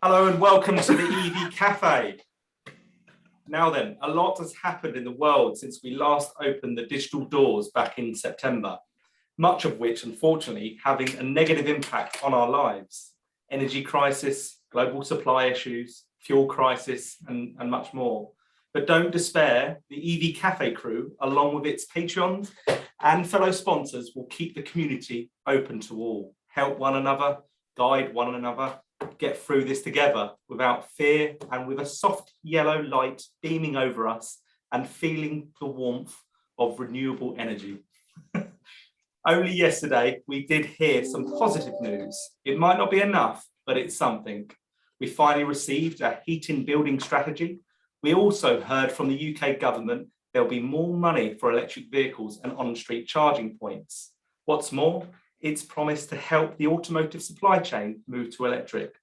Hello and welcome to the EV Café. Now then, a lot has happened in the world since we last opened the digital doors back in September, much of which, unfortunately, having a negative impact on our lives. Energy crisis, global supply issues, fuel crisis, and much more. But don't despair, the EV Café crew, along with its Patreons and fellow sponsors, will keep the community open to all, help one another, guide one another, get through this together without fear and with a soft yellow light beaming over us and feeling the warmth of renewable energy. Only yesterday, we did hear some positive news. It might not be enough, but it's something. We finally received a heating building strategy. We also heard from the UK government there'll be more money for electric vehicles and on-street charging points. What's more, it's promised to help the automotive supply chain move to electric.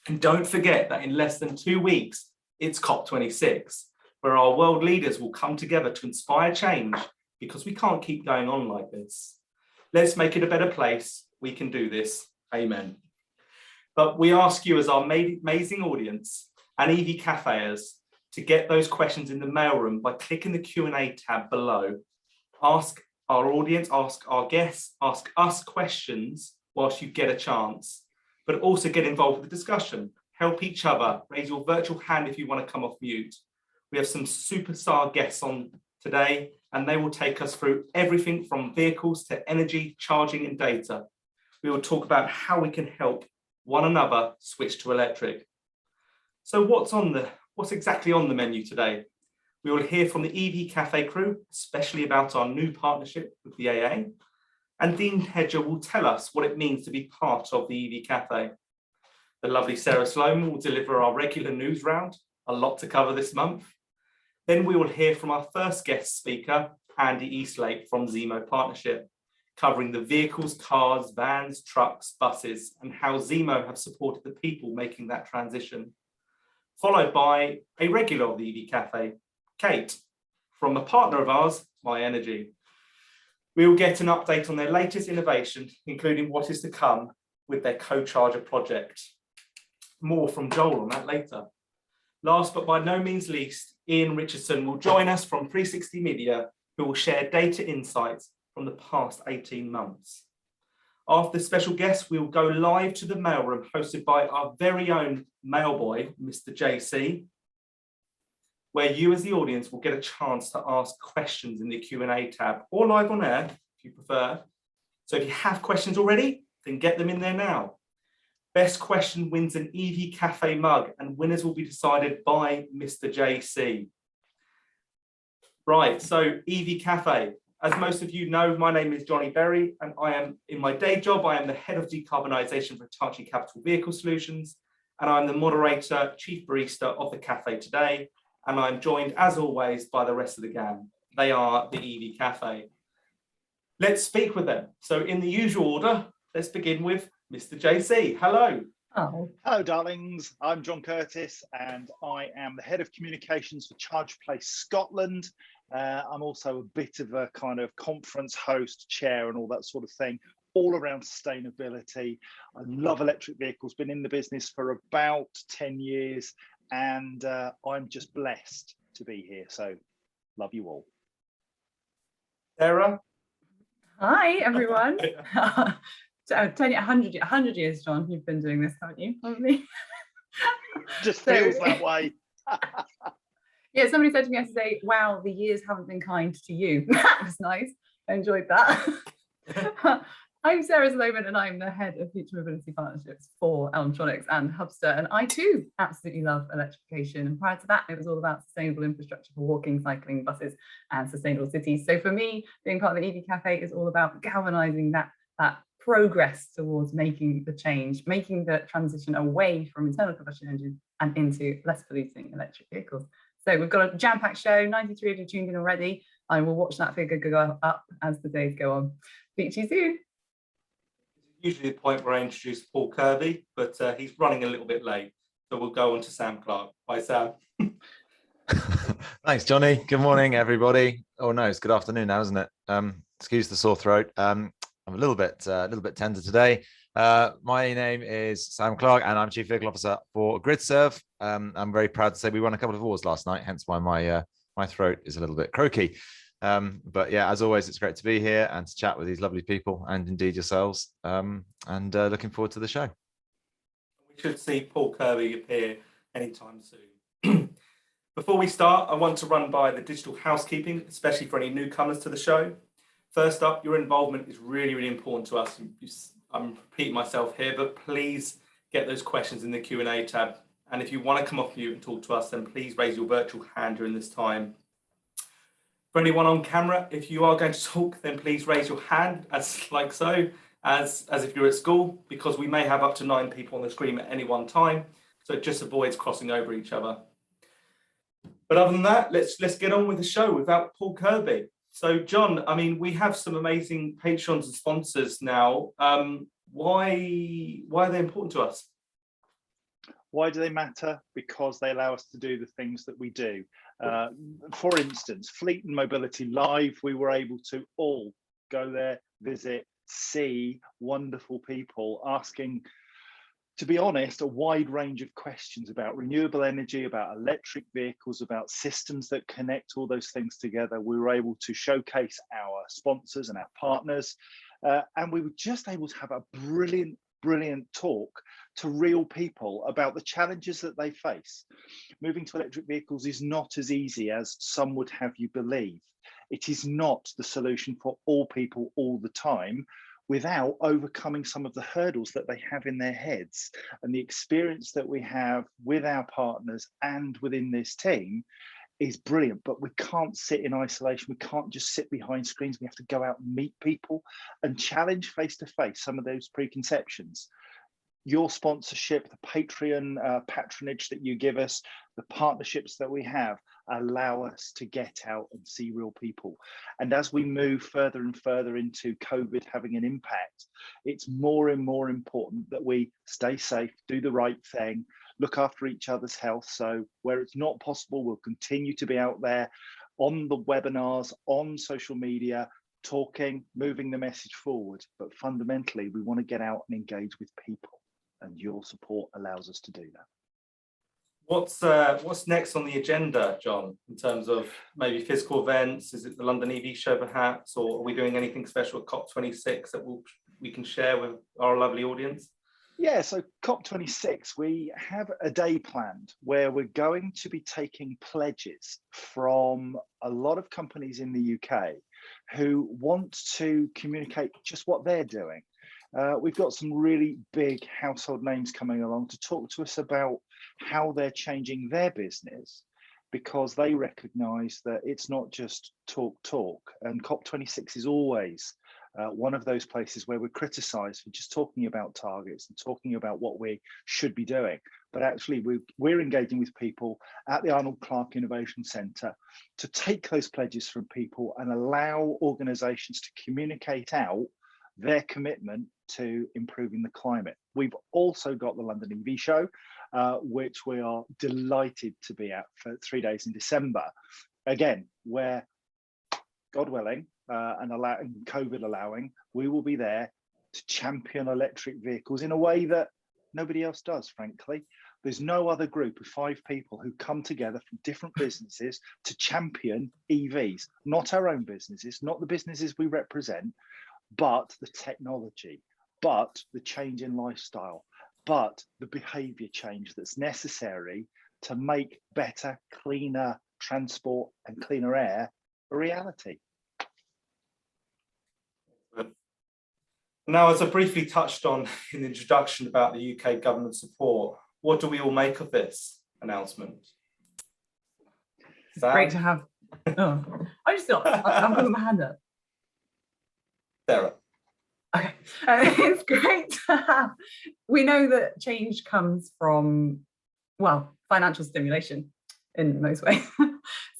And don't forget that in less than 2 weeks, it's COP26, where our world leaders will come together to inspire change because we can't keep going on like this. Let's make it a better place. We can do this. Amen. But we ask you as our amazing audience and EV Caféers to get those questions in the mailroom by clicking the Q&A tab below. Ask our audience, ask our guests, ask us questions whilst you get a chance, but also get involved with the discussion. Help each other, raise your virtual hand if you want to come off mute. We have some superstar guests on today, and they will take us through everything from vehicles to energy, charging and data. We will talk about how we can help one another switch to electric. So what's exactly on the menu today? We will hear from the EV Café crew, especially about our new partnership with the AA, and Dean Hedger will tell us what it means to be part of the EV Café. The lovely Sarah Sloman will deliver our regular news round, a lot to cover this month. Then we will hear from our first guest speaker, Andy Eastlake from Zemo Partnership, covering the vehicles, cars, vans, trucks, buses, and how Zemo have supported the people making that transition. Followed by a regular of the EV Café, Kate, from a partner of ours, myenergi. We will get an update on their latest innovation, including what is to come with their co-charger project. More from Joel on that later. Last but by no means least, Ian Richardson will join us from 360 Media, who will share data insights from the past 18 months. After the special guest, we will go live to the mailroom hosted by our very own mailboy, Mr. JC, where you as the audience will get a chance to ask questions in the Q&A tab or live on air if you prefer. So if you have questions already, then get them in there now. Best question wins an EV Café mug and winners will be decided by Mr. JC. Right, so EV Café. As most of you know, my name is Johnny Berry and I am, in my day job, I am the Head of Decarbonisation for Hitachi Capital Vehicle Solutions, and I'm the moderator, Chief Barista of the Cafe today, and I'm joined, as always, by the rest of the gang. They are the EV Café. Let's speak with them. So in the usual order, let's begin with Mr. JC. Hello. Oh. Hello, darlings. I'm John Curtis, and I am the Head of Communications for Charge Place Scotland. I'm also a bit of a kind of conference host, chair, and all that sort of thing, all around sustainability. I love electric vehicles, been in the business for about 10 years, and I'm just blessed to be here. So, love you all. Sarah? Hi, everyone. 100 years, John, you've been doing this, haven't you? Probably. Just feels that way. Yeah, somebody said to me yesterday, wow, the years haven't been kind to you. That was nice. I enjoyed that. I'm Sarah Sloman and I'm the Head of Future Mobility Partnerships for Elmtronics and Hubster. And I too absolutely love electrification. And prior to that, it was all about sustainable infrastructure for walking, cycling, buses and sustainable cities. So for me, being part of the EV Café is all about galvanizing that progress towards making the change, making the transition away from internal combustion engines and into less polluting electric vehicles. So we've got a jam-packed show, 93 of you tuned in already. I will watch that figure go up as the days go on. Speak to you soon. Usually the point where I introduce Paul Kirby, but he's running a little bit late. So we'll go on to Sam Clark. Bye, Sam. Thanks, Johnny. Good morning, everybody. Oh no, it's good afternoon now, isn't it? Excuse the sore throat. I'm a little bit tender today. My name is Sam Clark, and I'm Chief Vehicle Officer for GridServe. I'm very proud to say we won a couple of awards last night, hence why my throat is a little bit croaky. But yeah, as always, it's great to be here and to chat with these lovely people and indeed yourselves. And looking forward to the show. We should see Paul Kirby appear anytime soon. Before we start, I want to run by the digital housekeeping, especially for any newcomers to the show. First up, your involvement is really, really important to us. I'm repeating myself here, but please get those questions in the Q&A tab. And if you want to come off mute and talk to us, then please raise your virtual hand during this time. For anyone on camera, if you are going to talk, then please raise your hand as if you're at school, because we may have up to 9 people on the screen at any one time. So it just avoids crossing over each other. But other than that, let's get on with the show without Paul Kirby. So, John, I mean, we have some amazing patrons and sponsors now. Why are they important to us? Why do they matter? Because they allow us to do the things that we do. For instance, Fleet and Mobility Live, we were able to all go there, visit, see wonderful people asking, to be honest, a wide range of questions about renewable energy, about electric vehicles, about systems that connect all those things together. We were able to showcase our sponsors and our partners, and we were just able to have a brilliant talk to real people about the challenges that they face. Moving to electric vehicles is not as easy as some would have you believe. It is not the solution for all people all the time, without overcoming some of the hurdles that they have in their heads. And the experience that we have with our partners and within this team is brilliant, but we can't sit in isolation. We can't just sit behind screens. We have to go out and meet people and challenge face to face some of those preconceptions. Your sponsorship, the Patreon patronage that you give us, the partnerships that we have allow us to get out and see real people. And as we move further and further into COVID having an impact, it's more and more important that we stay safe, do the right thing, look after each other's health. So where it's not possible, we'll continue to be out there on the webinars, on social media, talking, moving the message forward. But fundamentally, we want to get out and engage with people. And your support allows us to do that. What's next on the agenda, John, in terms of maybe physical events? Is it the London EV show perhaps, or are we doing anything special at COP26 that we can share with our lovely audience? Yeah, so COP26, we have a day planned where we're going to be taking pledges from a lot of companies in the UK who want to communicate just what they're doing. We've got some really big household names coming along to talk to us about how they're changing their business, because they recognise that it's not just talk. And COP26 is always one of those places where we're criticised for just talking about targets and talking about what we should be doing. But actually, we're engaging with people at the Arnold Clark Innovation Centre to take those pledges from people and allow organisations to communicate out their commitment to improving the climate. We've also got the London EV show, which we are delighted to be at for 3 days in December. Again, where, God willing, and COVID allowing, we will be there to champion electric vehicles in a way that nobody else does, frankly. There's no other group of 5 people who come together from different businesses to champion EVs, not our own businesses, not the businesses we represent, but the technology, but the change in lifestyle, but the behavior change that's necessary to make better, cleaner transport and cleaner air a reality. Now, as I briefly touched on in the introduction about the UK government support, what do we all make of this announcement? It's great to have. Oh, I'm putting my hand up. Sarah. Okay, it's great to have. We know that change comes from, well, financial stimulation in most ways.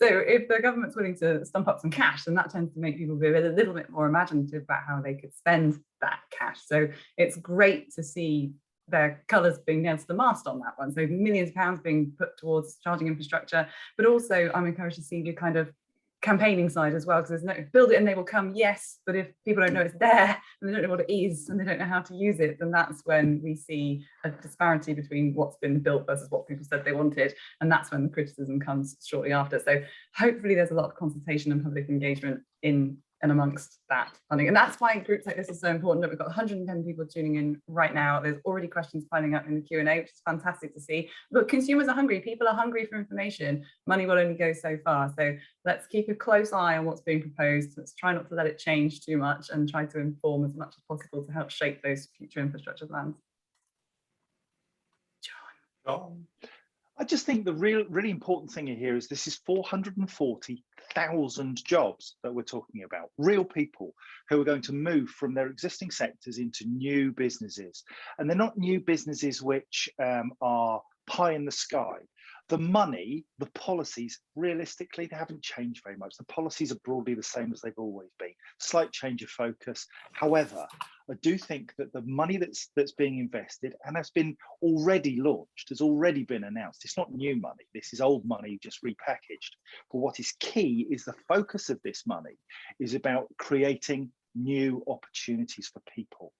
So if the government's willing to stump up some cash, then that tends to make people be a little bit more imaginative about how they could spend that cash. So it's great to see their colours being nailed to the mast on that one. So millions of pounds being put towards charging infrastructure, but also I'm encouraged to see the kind of campaigning side as well, because there's no build it and they will come, yes, but if people don't know it's there and they don't know what it is and they don't know how to use it, then that's when we see a disparity between what's been built versus what people said they wanted, and that's when the criticism comes shortly after. So hopefully there's a lot of consultation and public engagement in and amongst that funding, and that's why groups like this is so important. That we've got 110 people tuning in right now. There's already questions piling up in the Q&A, which is fantastic to see. But consumers are hungry, people are hungry for information. Money will only go so far, so let's keep a close eye on what's being proposed. Let's try not to let it change too much and try to inform as much as possible to help shape those future infrastructure plans. John. I just think the really important thing here is this is 440,000 jobs that we're talking about, real people who are going to move from their existing sectors into new businesses. And they're not new businesses which are pie in the sky. The money, the policies, realistically, they haven't changed very much. The policies are broadly the same as they've always been. Slight change of focus. However, I do think that the money that's being invested and has been already launched, has already been announced. It's not new money. This is old money just repackaged. But what is key is the focus of this money is about creating new opportunities for people.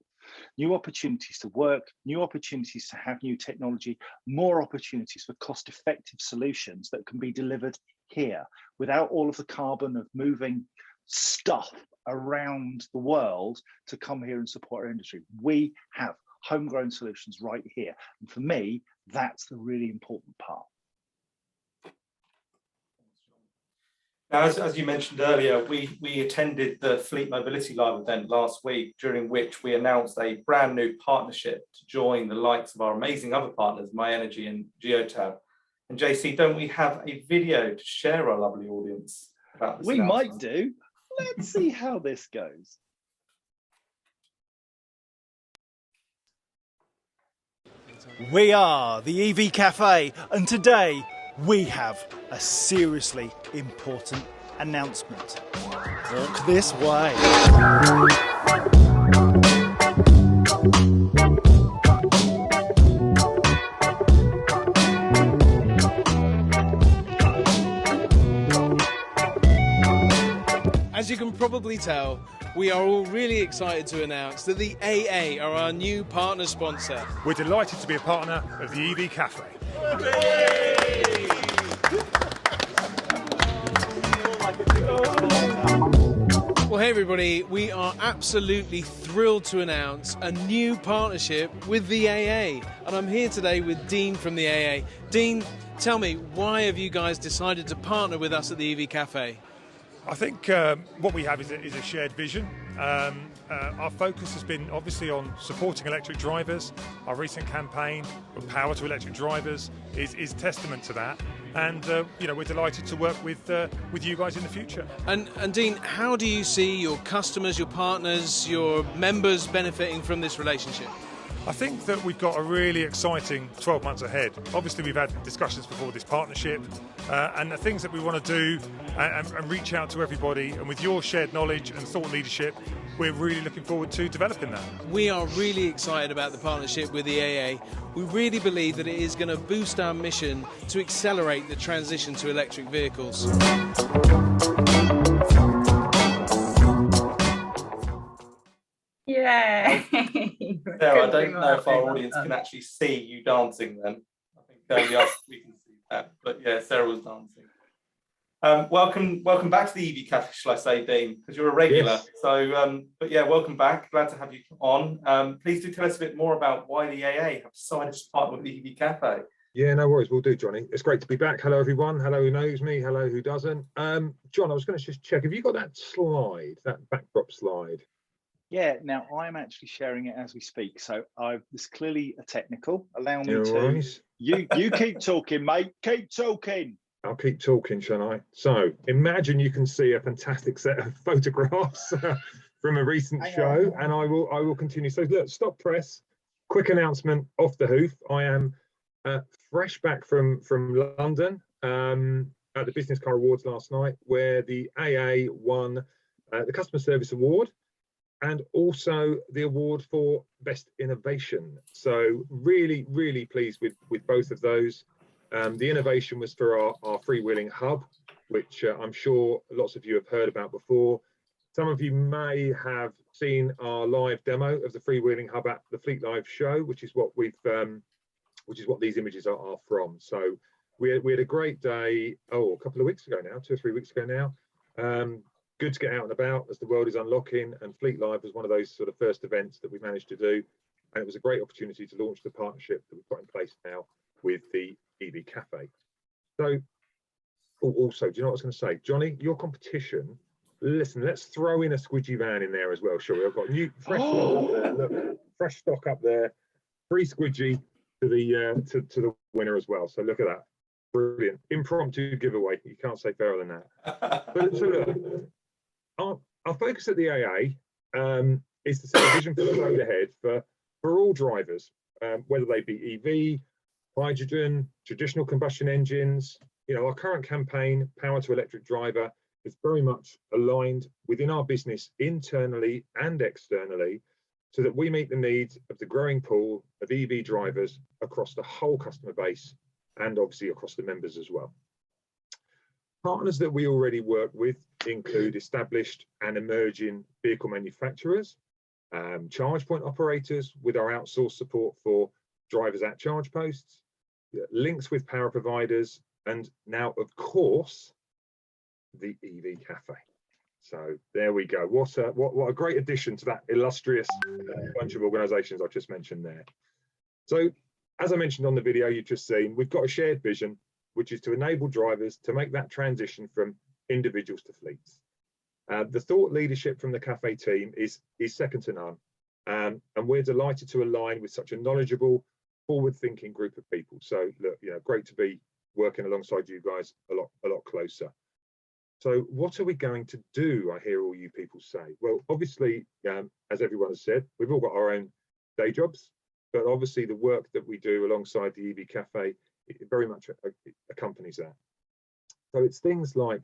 New opportunities to work, new opportunities to have new technology, more opportunities for cost-effective solutions that can be delivered here without all of the carbon of moving stuff around the world to come here and support our industry. We have homegrown solutions right here. And for me, that's the really important part. Now, as you mentioned earlier, we attended the Fleet Mobility Live event last week, during which we announced a brand new partnership to join the likes of our amazing other partners, myenergi and Geotab. And JC, don't we have a video to share our lovely audience about this? We might do. Let's see how this goes. We are the EV Café, and today we have a seriously important announcement. Walk this way. As you can probably tell, we are all really excited to announce that the AA are our new partner sponsor. We're delighted to be a partner of the EV Café. Well, hey everybody, we are absolutely thrilled to announce a new partnership with the AA. And I'm here today with Dean from the AA. Dean, tell me, why have you guys decided to partner with us at the EV Café? I think what we have is a shared vision. Our focus has been obviously on supporting electric drivers. Our recent campaign, Power to Electric Drivers, is testament to that. And we're delighted to work with you guys in the future. And Dean, how do you see your customers, your partners, your members benefiting from this relationship? I think that we've got a really exciting 12 months ahead. Obviously, we've had discussions before this partnership and the things that we want to do and reach out to everybody. And with your shared knowledge and thought leadership, we're really looking forward to developing that. We are really excited about the partnership with the AA. We really believe that it is going to boost our mission to accelerate the transition to electric vehicles. Yay! Sarah, I don't know if our audience can actually see you dancing then. I think only us we can see that. But yeah, Sarah was dancing. Welcome back to the EV Café, shall I say, Dean, because you're a regular. Yes. So, but yeah, welcome back. Glad to have you on. Please do tell us a bit more about why the AA have decided to partner with the EV Café. Yeah, no worries. We'll do, Johnny. It's great to be back. Hello, everyone. Hello, who knows me. Hello, who doesn't. John, I was going to just check. Have you got that slide, that backdrop slide? Yeah, now I'm actually sharing it as we speak. So there's clearly a technical. Allow me to. Right. You keep talking, mate. Keep talking. I'll keep talking, shall I? So imagine you can see a fantastic set of photographs from a recent show, and I will continue. So look, stop press. Quick announcement off the hoof. I am fresh back from London at the Business Car Awards last night, where the AA won the Customer Service Award and also the award for Best Innovation. So really, really pleased with both of those. The innovation was for our freewheeling hub, which I'm sure lots of you have heard about before. Some of you may have seen our live demo of the freewheeling hub at the Fleet Live show, which is what these images are from. So we had a great day, a couple of weeks ago now, 2 or 3 weeks ago now. Good to get out and about as the world is unlocking, and Fleet Live was one of those sort of first events that we managed to do. And it was a great opportunity to launch the partnership that we've got in place now with the EV Café. So, also, do you know what I was going to say? Johnny, your competition, listen, let's throw in a squidgy van in there as well, shall we? I've got new fresh stock up there. Look, fresh stock up there. Free squidgy to the winner as well. So look at that. Brilliant. Impromptu giveaway. You can't say fairer than that. But so look, our focus at the AA is to set a vision for the road ahead for all drivers, whether they be EV, hydrogen, traditional combustion engines. You know, our current campaign, Power to Electric Driver, is very much aligned within our business internally and externally, so that we meet the needs of the growing pool of EV drivers across the whole customer base and obviously across the members as well. Partners that we already work with include established and emerging vehicle manufacturers, charge point operators with our outsourced support for drivers at charge posts, links with power providers, and now, of course, the EV Café. So there we go. What a great addition to that illustrious bunch of organisations I've just mentioned there. So, as I mentioned on the video you've just seen, we've got a shared vision, which is to enable drivers to make that transition from individuals to fleets. The thought leadership from the Café team is second to none, and we're delighted to align with such a knowledgeable, forward-thinking group of people. So, look, you know, great to be working alongside you guys a lot closer. So what are we going to do? I hear all you people say. Well, obviously, as everyone has said, we've all got our own day jobs, but obviously the work that we do alongside the EV Café, it very much accompanies that. So it's things like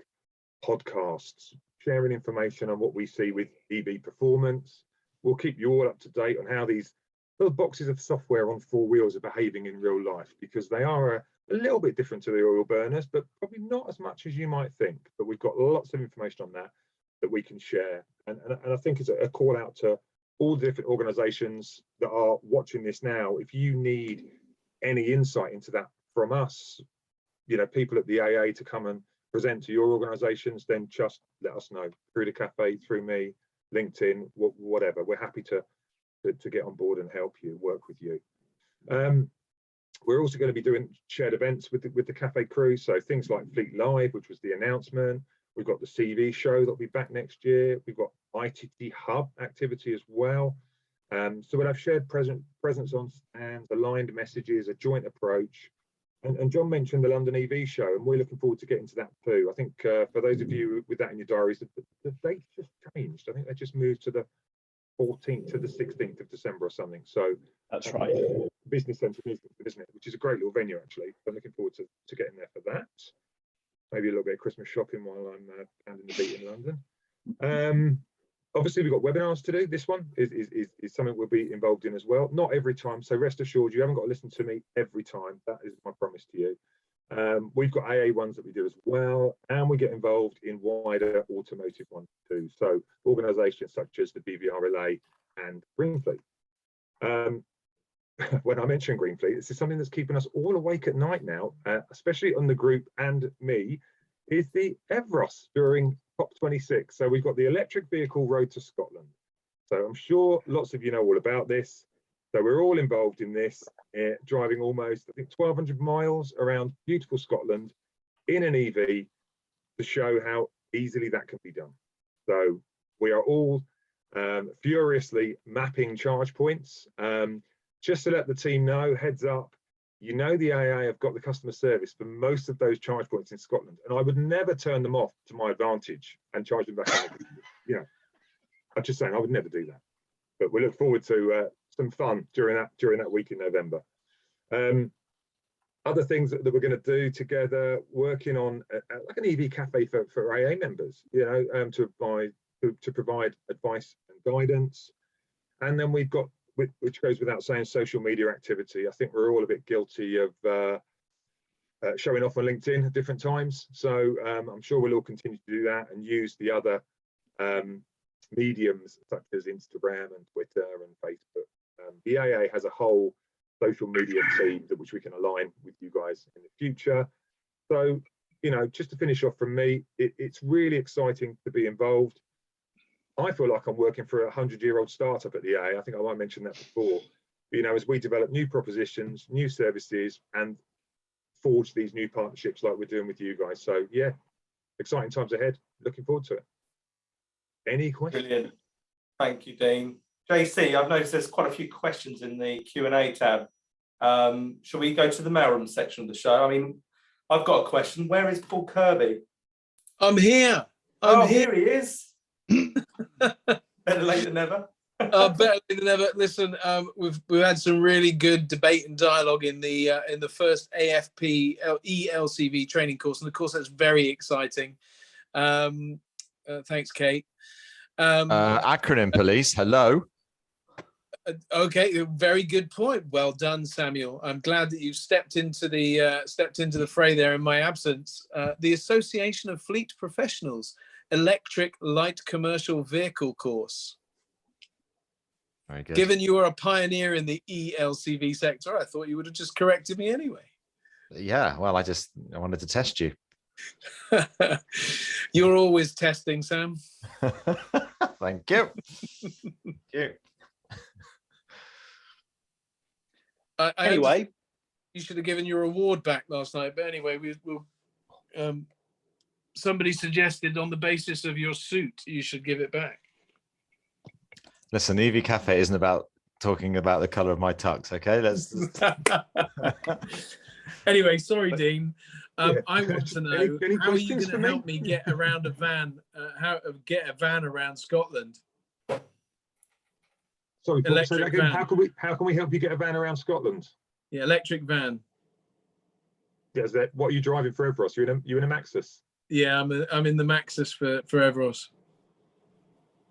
podcasts, sharing information on what we see with EV performance. We'll keep you all up to date on how these little boxes of software on 4 wheels are behaving in real life, because they are a little bit different to the oil burners, but probably not as much as you might think. But we've got lots of information on that we can share. And I think it's a call out to all the different organisations that are watching this now. If you need any insight into that from us, you know, people at the AA to come and present to your organisations, then just let us know through the Café, through me, LinkedIn, whatever. We're happy to get on board and help you, work with you. We're also going to be doing shared events with the Café crew, so things like Fleet Live, which was the announcement. We've got the CV show that'll be back next year. We've got ITT Hub activity as well. So we'll have shared presence on stands, aligned messages, a joint approach. And John mentioned the London EV show, and we're looking forward to getting to that too. I think for those of you with that in your diaries, the date's just changed. I think they just moved to the 14th to the 16th of December or something. So that's right. Business Centre, isn't it? Which is a great little venue, actually. I'm looking forward to getting there for that. Maybe a little bit of Christmas shopping while I'm pounding the beat in London. Obviously, we've got webinars to do. This one is something we'll be involved in as well. Not every time, so rest assured you haven't got to listen to me every time. That is my promise to you. We've got AA ones that we do as well, and we get involved in wider automotive ones too. So organisations such as the BVR Relay and Greenfleet. When I mention Greenfleet, this is something that's keeping us all awake at night now, especially on the group and me, is the EVROS during COP26. So we've got the electric vehicle road to Scotland. So I'm sure lots of you know all about this. So we're all involved in this, driving almost, I think, 1,200 miles around beautiful Scotland in an EV to show how easily that can be done. So we are all furiously mapping charge points. Just to let the team know, heads up, you know the AA have got the customer service for most of those charge points in Scotland, and I would never turn them off to my advantage and charge them back on. You know, I'm just saying I would never do that. But we look forward to some fun during that week in November. Other things that we're going to do together, working on like an EV cafe for AA members, you know, to provide advice and guidance. And then we've got, which goes without saying, social media activity. I think we're all a bit guilty of showing off on LinkedIn at different times. So I'm sure we'll all continue to do that and use the other mediums such as Instagram and Twitter and Facebook. The AA has a whole social media team which we can align with you guys in the future. So, you know, just to finish off from me, it's really exciting to be involved. I feel like I'm working for a 100-year-old startup at the AA. I think I might mention that before. You know, as we develop new propositions, new services, and forge these new partnerships like we're doing with you guys. So yeah, exciting times ahead. Looking forward to it. Any questions? Brilliant. Thank you, Dean. JC, I've noticed there's quite a few questions in the Q&A tab. Shall we go to the mailroom section of the show? I mean, I've got a question. Where is Paul Kirby? I'm here. Here he is. Better late than never. Better late than ever. Listen, we've had some really good debate and dialogue in the first AFP ELCV training course, and of course that's very exciting. Thanks, Kate. Acronym police. Hello. Okay, very good point. Well done, Samuel. I'm glad that you've stepped into the fray there in my absence. The Association of Fleet Professionals Electric Light Commercial Vehicle course. Very good. Given you are a pioneer in the ELCV sector, I thought you would have just corrected me anyway. Yeah, well, I wanted to test you. You're always testing, Sam. Thank you. Thank you. Anyway, you should have given your award back last night. But anyway, we'll. Somebody suggested on the basis of your suit, you should give it back. Listen, EV Café isn't about talking about the colour of my tux, okay? Let's. Anyway, sorry, Dean. I want to know any how are you questions going to help me get around a van? Get a van around Scotland? Sorry, Paul, say that Electric again. van. How can we help you get a van around Scotland? Yeah, electric van. Yeah, is that what are you driving for Evros? You in a Maxus? Yeah, I'm in the Maxus for Evros.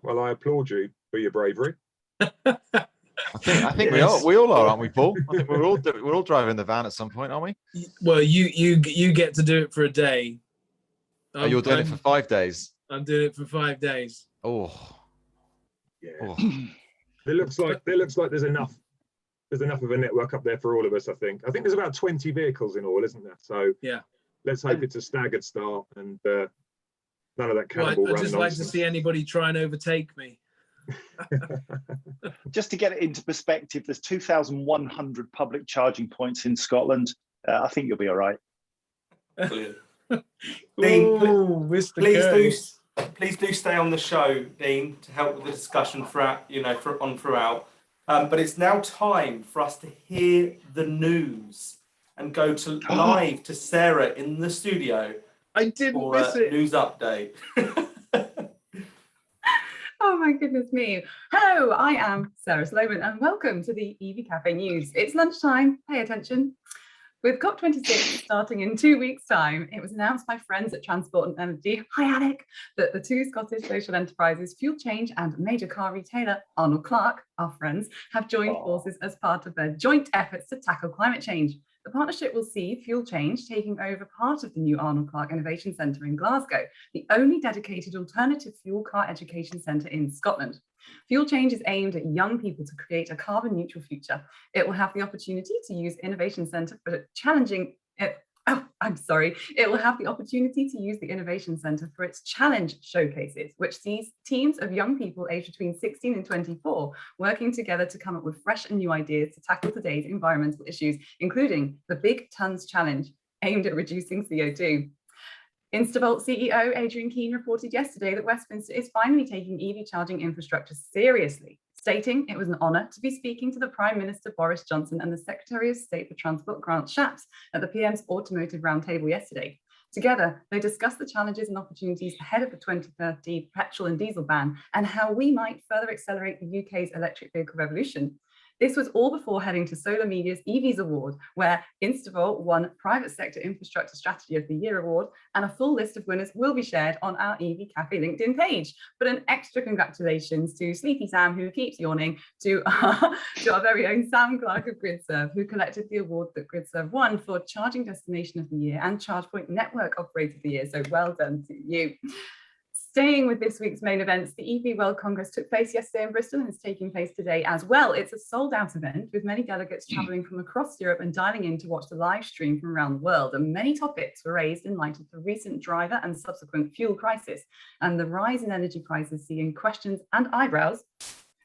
Well, I applaud you for your bravery. I think yes. we all are, aren't we, Paul? I think we're all driving the van at some point, aren't we? Well, you get to do it for a day. You're doing it for 5 days. I'm doing it for 5 days. Oh, yeah. Oh. It looks like there's enough of a network up there for all of us. I think there's about 20 vehicles in all, isn't there? So yeah, let's hope it's a staggered start and none of that cannonball run I'd just like to nonsense. see anybody try and overtake me. Just to get it into perspective, there's 2,100 public charging points in Scotland. I think you'll be all right. Brilliant. Dean, please do stay on the show, Dean, to help with the discussion throughout. But it's now time for us to hear the news and go to live to Sarah in the studio. I didn't for miss it. News update. Oh my goodness me. Hello, I am Sarah Sloman and welcome to the EV Café News. It's lunchtime, pay attention. With COP26 starting in 2 weeks' time, it was announced by friends at Transport and Energy, hi Alec, that the two Scottish social enterprises Fuel Change and major car retailer Arnold Clark, our friends, have joined forces as part of their joint efforts to tackle climate change. The partnership will see Fuel Change taking over part of the new Arnold Clark Innovation Centre in Glasgow, the only dedicated alternative fuel car education centre in Scotland. Fuel Change is aimed at young people to create a carbon neutral future. It will have the opportunity to use Innovation Centre for challenging it. It will have the opportunity to use the Innovation Centre for its challenge showcases, which sees teams of young people aged between 16 and 24 working together to come up with fresh and new ideas to tackle today's environmental issues, including the Big Tons Challenge, aimed at reducing CO2. Instavolt CEO Adrian Keane reported yesterday that Westminster is finally taking EV charging infrastructure seriously, stating it was an honour to be speaking to the Prime Minister Boris Johnson and the Secretary of State for Transport Grant Shapps at the PM's Automotive Roundtable yesterday. Together, they discussed the challenges and opportunities ahead of the 2030 petrol and diesel ban and how we might further accelerate the UK's electric vehicle revolution. This was all before heading to Solar Media's EVs Award, where Instavol won Private Sector Infrastructure Strategy of the Year Award, and a full list of winners will be shared on our EV Café LinkedIn page. But an extra congratulations to Sleepy Sam, who keeps yawning, to our very own Sam Clark of GridServe, who collected the award that GridServe won for Charging Destination of the Year and ChargePoint Network Operator of the Year. So well done to you. Staying with this week's main events, the EV World Congress took place yesterday in Bristol and is taking place today as well. It's a sold-out event with many delegates travelling from across Europe and dialing in to watch the live stream from around the world. And many topics were raised in light of the recent driver and subsequent fuel crisis and the rise in energy prices, seeing questions and eyebrows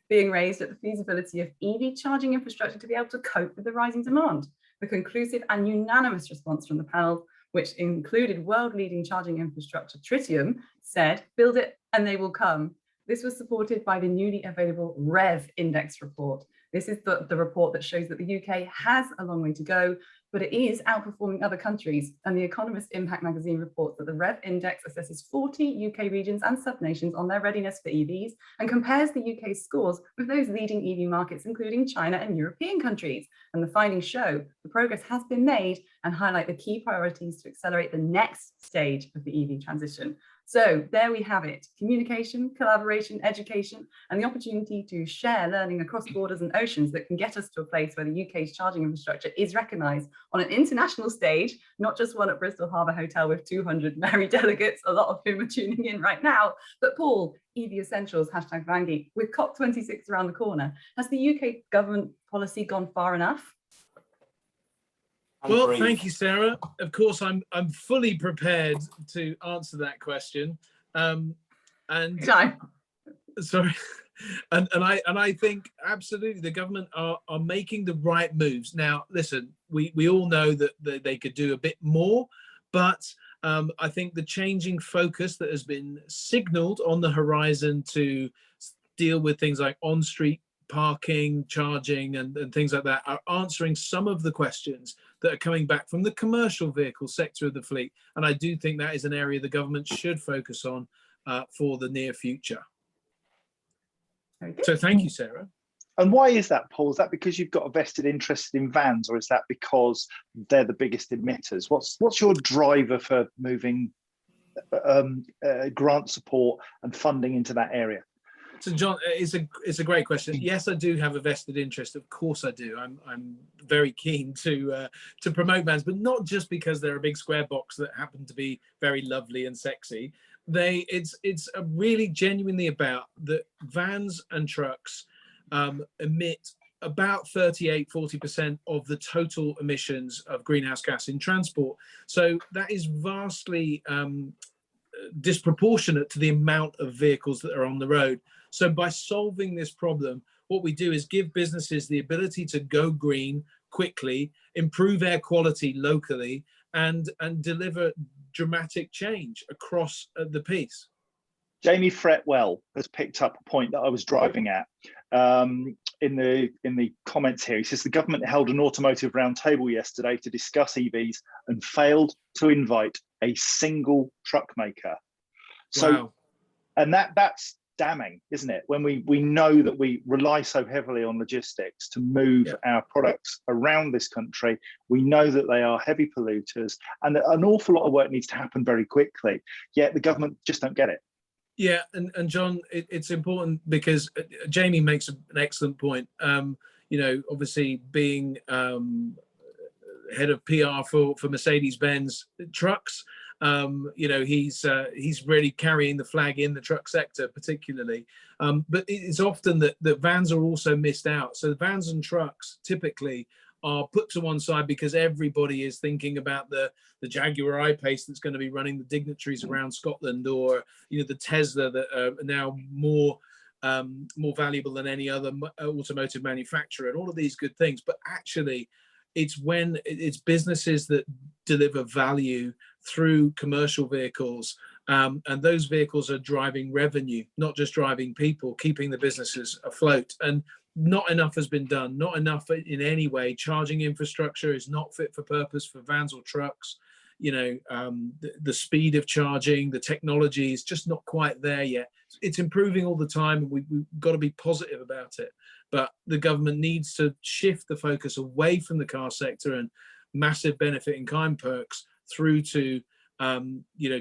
being raised at the feasibility of EV charging infrastructure to be able to cope with the rising demand. The conclusive and unanimous response from the panel, which included world-leading charging infrastructure Tritium, said, build it and they will come. This was supported by the newly available REV Index report. This is the report that shows that the UK has a long way to go, but it is outperforming other countries. And The Economist Impact magazine reports that the REV Index assesses 40 UK regions and sub-nations on their readiness for EVs and compares the UK's scores with those leading EV markets, including China and European countries. And the findings show the progress has been made and highlight the key priorities to accelerate the next stage of the EV transition. So there we have it: communication, collaboration, education, and the opportunity to share learning across borders and oceans that can get us to a place where the UK's charging infrastructure is recognised on an international stage, not just one at Bristol Harbour Hotel with 200 merry delegates, a lot of whom are tuning in right now. But Paul, EV Essentials, #Vangeek, with COP26 around the corner, has the UK government policy gone far enough? Well, thank you, Sarah. Of course, I'm fully prepared to answer that question. Sorry, and I think absolutely the government are making the right moves. Now, listen, we all know that they could do a bit more, but I think the changing focus that has been signalled on the horizon to deal with things like on-street parking, charging, and things like that are answering some of the questions that are coming back from the commercial vehicle sector of the fleet. And I do think that is an area the government should focus on for the near future. So thank you, Sarah. And why is that, Paul? Is that because you've got a vested interest in vans, or is that because they're the biggest emitters? What's your driver for moving grant support and funding into that area? So John, it's a great question. Yes, I do have a vested interest. Of course I do. I'm very keen to promote vans, but not just because they're a big square box that happen to be very lovely and sexy. It's really genuinely about that vans and trucks emit about 40% of the total emissions of greenhouse gas in transport. So that is vastly disproportionate to the amount of vehicles that are on the road. So by solving this problem, what we do is give businesses the ability to go green quickly, improve air quality locally, and deliver dramatic change across the piece. Jamie Fretwell has picked up a point that I was driving at in the comments here. He says the government held an automotive roundtable yesterday to discuss EVs and failed to invite a single truck maker. So, wow. And that's damning, isn't it? When we know that we rely so heavily on logistics to move our products around this country, we know that they are heavy polluters, and an awful lot of work needs to happen very quickly. Yet the government just don't get it. Yeah, and John, it's important because Jamie makes an excellent point. Obviously being head of PR for Mercedes-Benz trucks, he's really carrying the flag in the truck sector particularly. But it's often that vans are also missed out. So the vans and trucks typically are put to one side because everybody is thinking about the Jaguar I-Pace that's going to be running the dignitaries around Scotland, or the Tesla that are now more valuable than any other automotive manufacturer, and all of these good things. But actually, it's when it's businesses that deliver value through commercial vehicles, and those vehicles are driving revenue, not just driving people, keeping the businesses afloat. And not enough has been done, not enough in any way. Charging infrastructure is not fit for purpose for vans or trucks. the speed of charging, the technology is just not quite there yet. It's improving all the time, and we've got to be positive about it. But the government needs to shift the focus away from the car sector and massive benefit in kind perks through to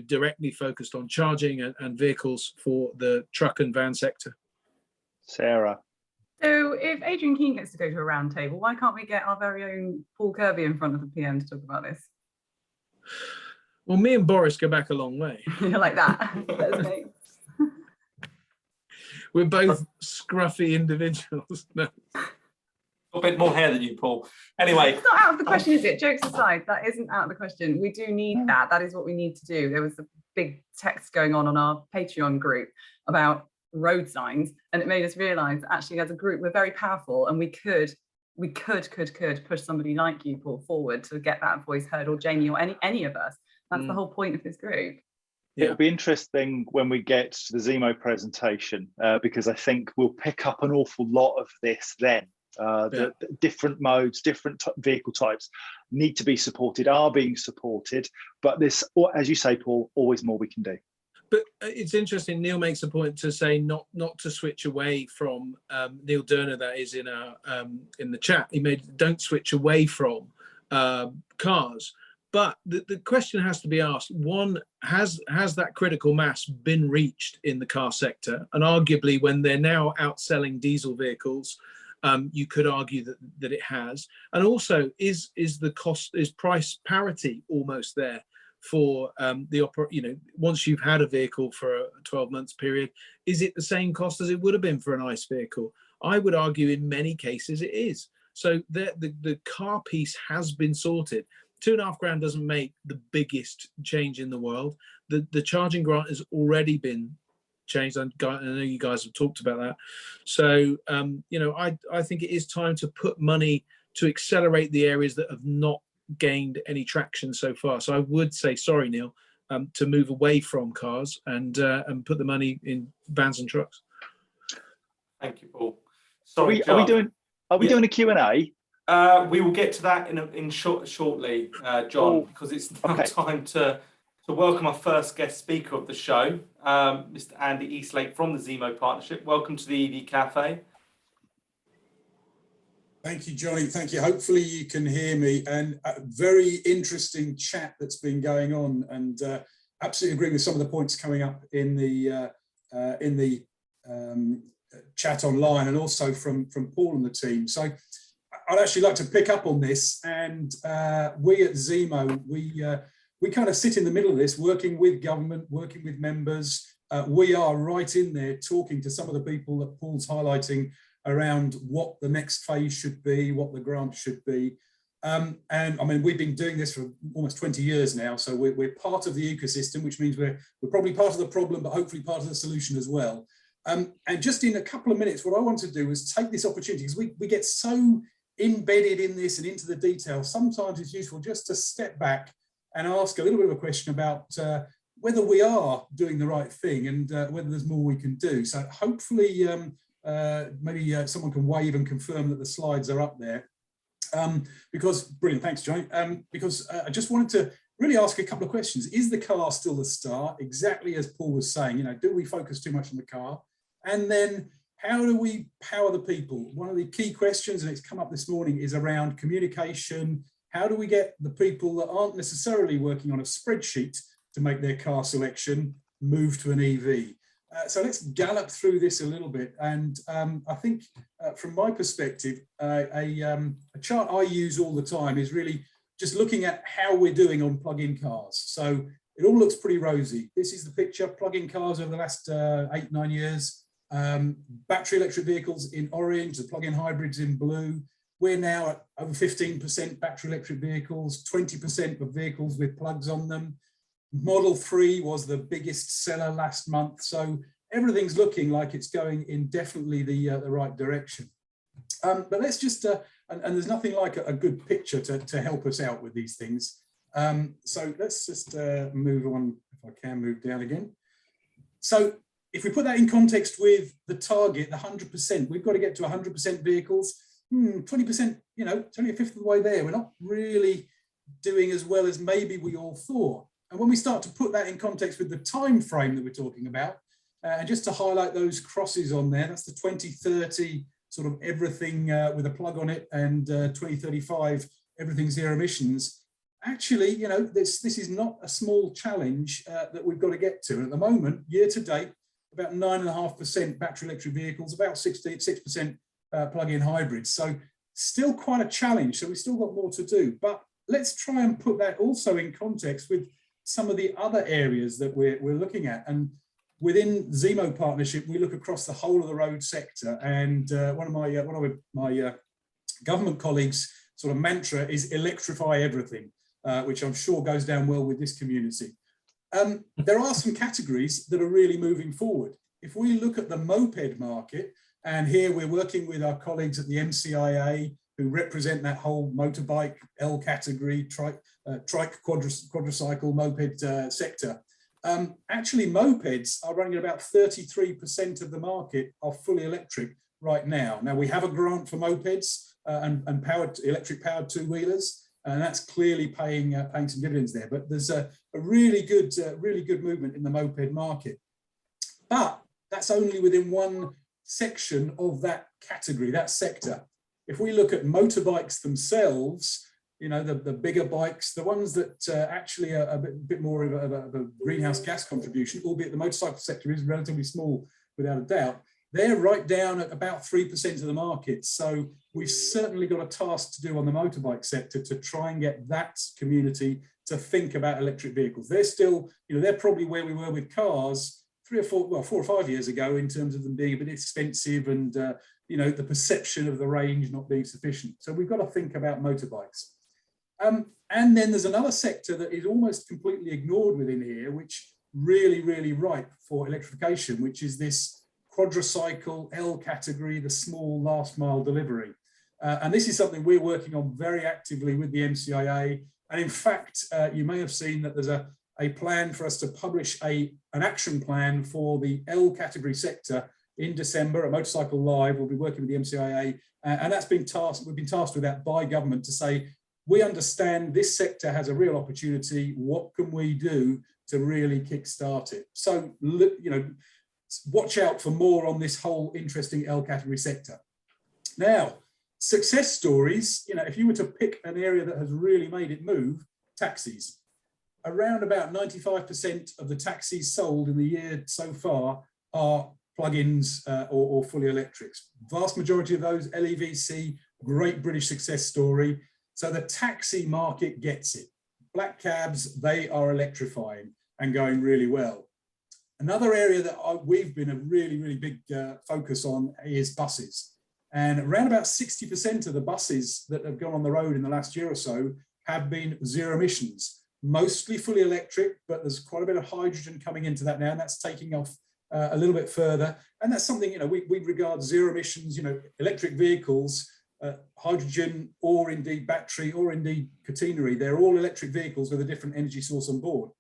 directly focused on charging and vehicles for the truck and van sector. Sarah. So if Adrian Keane gets to go to a round table, why can't we get our very own Paul Kirby in front of the PM to talk about this? Well, me and Boris go back a long way. Like that. That's me. We're both scruffy individuals. No. A bit more hair than you, Paul. Anyway. It's not out of the question, is it? Jokes aside, that isn't out of the question. We do need that. That is what we need to do. There was a big text going on our Patreon group about road signs, and it made us realise that actually as a group we're very powerful, and we could push somebody like you, Paul, forward to get that voice heard, or Jamie, or any of us. That's the whole point of this group. Yeah. It'll be interesting when we get to the Zemo presentation, because I think we'll pick up an awful lot of this then. The different modes, different vehicle types need to be supported, are being supported, but this, as you say, Paul, always more we can do. But it's interesting, Neil makes a point to say not to switch away from Neil Durner, that is in the chat. He made don't switch away from cars. But the question has to be asked, one, has that critical mass been reached in the car sector? And arguably, when they're now outselling diesel vehicles, you could argue that it has. And also, is price parity almost there for once you've had a vehicle for a 12 months period, is it the same cost as it would have been for an ICE vehicle? I would argue in many cases it is. So the car piece has been sorted. £2,500 doesn't make the biggest change in the world. The charging grant has already been changed. I know you guys have talked about that. So, I think it is time to put money to accelerate the areas that have not gained any traction so far. So I would say, sorry, Neil, to move away from cars and put the money in vans and trucks. Thank you, Paul. Sorry, are we doing a Q&A? We will get to that shortly, John, because it's now time to welcome our first guest speaker of the show, Mr. Andy Eastlake from the Zemo Partnership. Welcome to the EV Café. Thank you, Johnny. Thank you. Hopefully you can hear me. And a very interesting chat that's been going on, and absolutely agree with some of the points coming up in the chat online, and also from Paul and the team. So I'd actually like to pick up on this, and we at Zemo, we kind of sit in the middle of this, working with government, working with members. We are right in there talking to some of the people that Paul's highlighting around what the next phase should be, what the grant should be. And I mean, we've been doing this for almost 20 years now, so we're part of the ecosystem, which means we're probably part of the problem, but hopefully part of the solution as well. And just in a couple of minutes, what I want to do is take this opportunity, because we get so embedded in this and into the detail. Sometimes it's useful just to step back and ask a little bit of a question about whether we are doing the right thing, and whether there's more we can do. So hopefully maybe someone can wave and confirm that the slides are up there. Because, brilliant, thanks, Johnny. Because I just wanted to really ask a couple of questions. Is the car still the star? Exactly as Paul was saying, do we focus too much on the car? And then how do we power the people? One of the key questions, and it's come up this morning, is around communication. How do we get the people that aren't necessarily working on a spreadsheet to make their car selection move to an EV? So let's gallop through this a little bit. And I think from my perspective, a chart I use all the time is really just looking at how we're doing on plug-in cars. So it all looks pretty rosy. This is the picture, plug-in cars over the last 8-9 years. Battery electric vehicles in orange, the plug-in hybrids in blue. We're now at over 15% battery electric vehicles, 20% of vehicles with plugs on them. Model 3 was the biggest seller last month. So everything's looking like it's going in definitely the right direction. But let's just, and there's nothing like a good picture to help us out with these things. So let's just move on, if I can move down again. So if we put that in context with the target, the 100%, we've got to get to 100% vehicles. 20%, it's only a fifth of the way there. We're not really doing as well as maybe we all thought. And when we start to put that in context with the time frame that we're talking about, and just to highlight those crosses on there, that's the 2030 sort of everything with a plug on it, and 2035 everything zero emissions. Actually, you know, this is not a small challenge that we've got to get to. And at the moment, year to date, about 9.5% battery electric vehicles, about 6% plug-in hybrids. So still quite a challenge. So we've still got more to do. But let's try and put that also in context with some of the other areas that we're looking at. And within Zemo Partnership, we look across the whole of the road sector. And one of my government colleagues' sort of mantra is electrify everything, which I'm sure goes down well with this community. There are some categories that are really moving forward. If we look at the moped market, and here we're working with our colleagues at the MCIA who represent that whole motorbike, L category, trike, quadricycle, moped sector. Actually, mopeds are running at about 33% of the market are fully electric right now. Now, we have a grant for mopeds and electric powered two-wheelers, and that's clearly paying some dividends there. But there's a really good movement in the moped market. But that's only within one section of that category, that sector. If we look at motorbikes themselves, you know, the bigger bikes, the ones that actually are a bit more of a greenhouse gas contribution, albeit the motorcycle sector is relatively small without a doubt, they're right down at about 3% of the market. So we've certainly got a task to do on the motorbike sector to try and get that community to think about electric vehicles. They're still, you know, they're probably where we were with cars 4 or 5 years ago in terms of them being a bit expensive and, you know, the perception of the range not being sufficient. So we've got to think about motorbikes. And then there's another sector that is almost completely ignored within here, which really ripe for electrification, which is this quadricycle L category, the small last mile delivery. And this is something we're working on very actively with the MCIA. And in fact, you may have seen that there's a plan for us to publish an action plan for the L category sector in December at Motorcycle Live. We'll be working with the MCIA, and that's been tasked. We've been tasked with that by government to say, we understand this sector has a real opportunity. What can we do to really kickstart it? So, you know, watch out for more on this whole interesting L category sector. Now, success stories, you know, if you were to pick an area that has really made it move, taxis. Around about 95% of the taxis sold in the year so far are plug-ins or fully electrics. Vast majority of those LEVC, great British success story. So the taxi market gets it. Black cabs, they are electrifying and going really well. Another area that we've been a really big focus on is buses. And around about 60% of the buses that have gone on the road in the last year or so have been zero emissions. Mostly fully electric, but there's quite a bit of hydrogen coming into that now, and that's taking off a little bit further. And that's something, you know, we regard zero emissions, you know, electric vehicles, hydrogen, or indeed battery, or indeed catenary. They're all electric vehicles with a different energy source on board.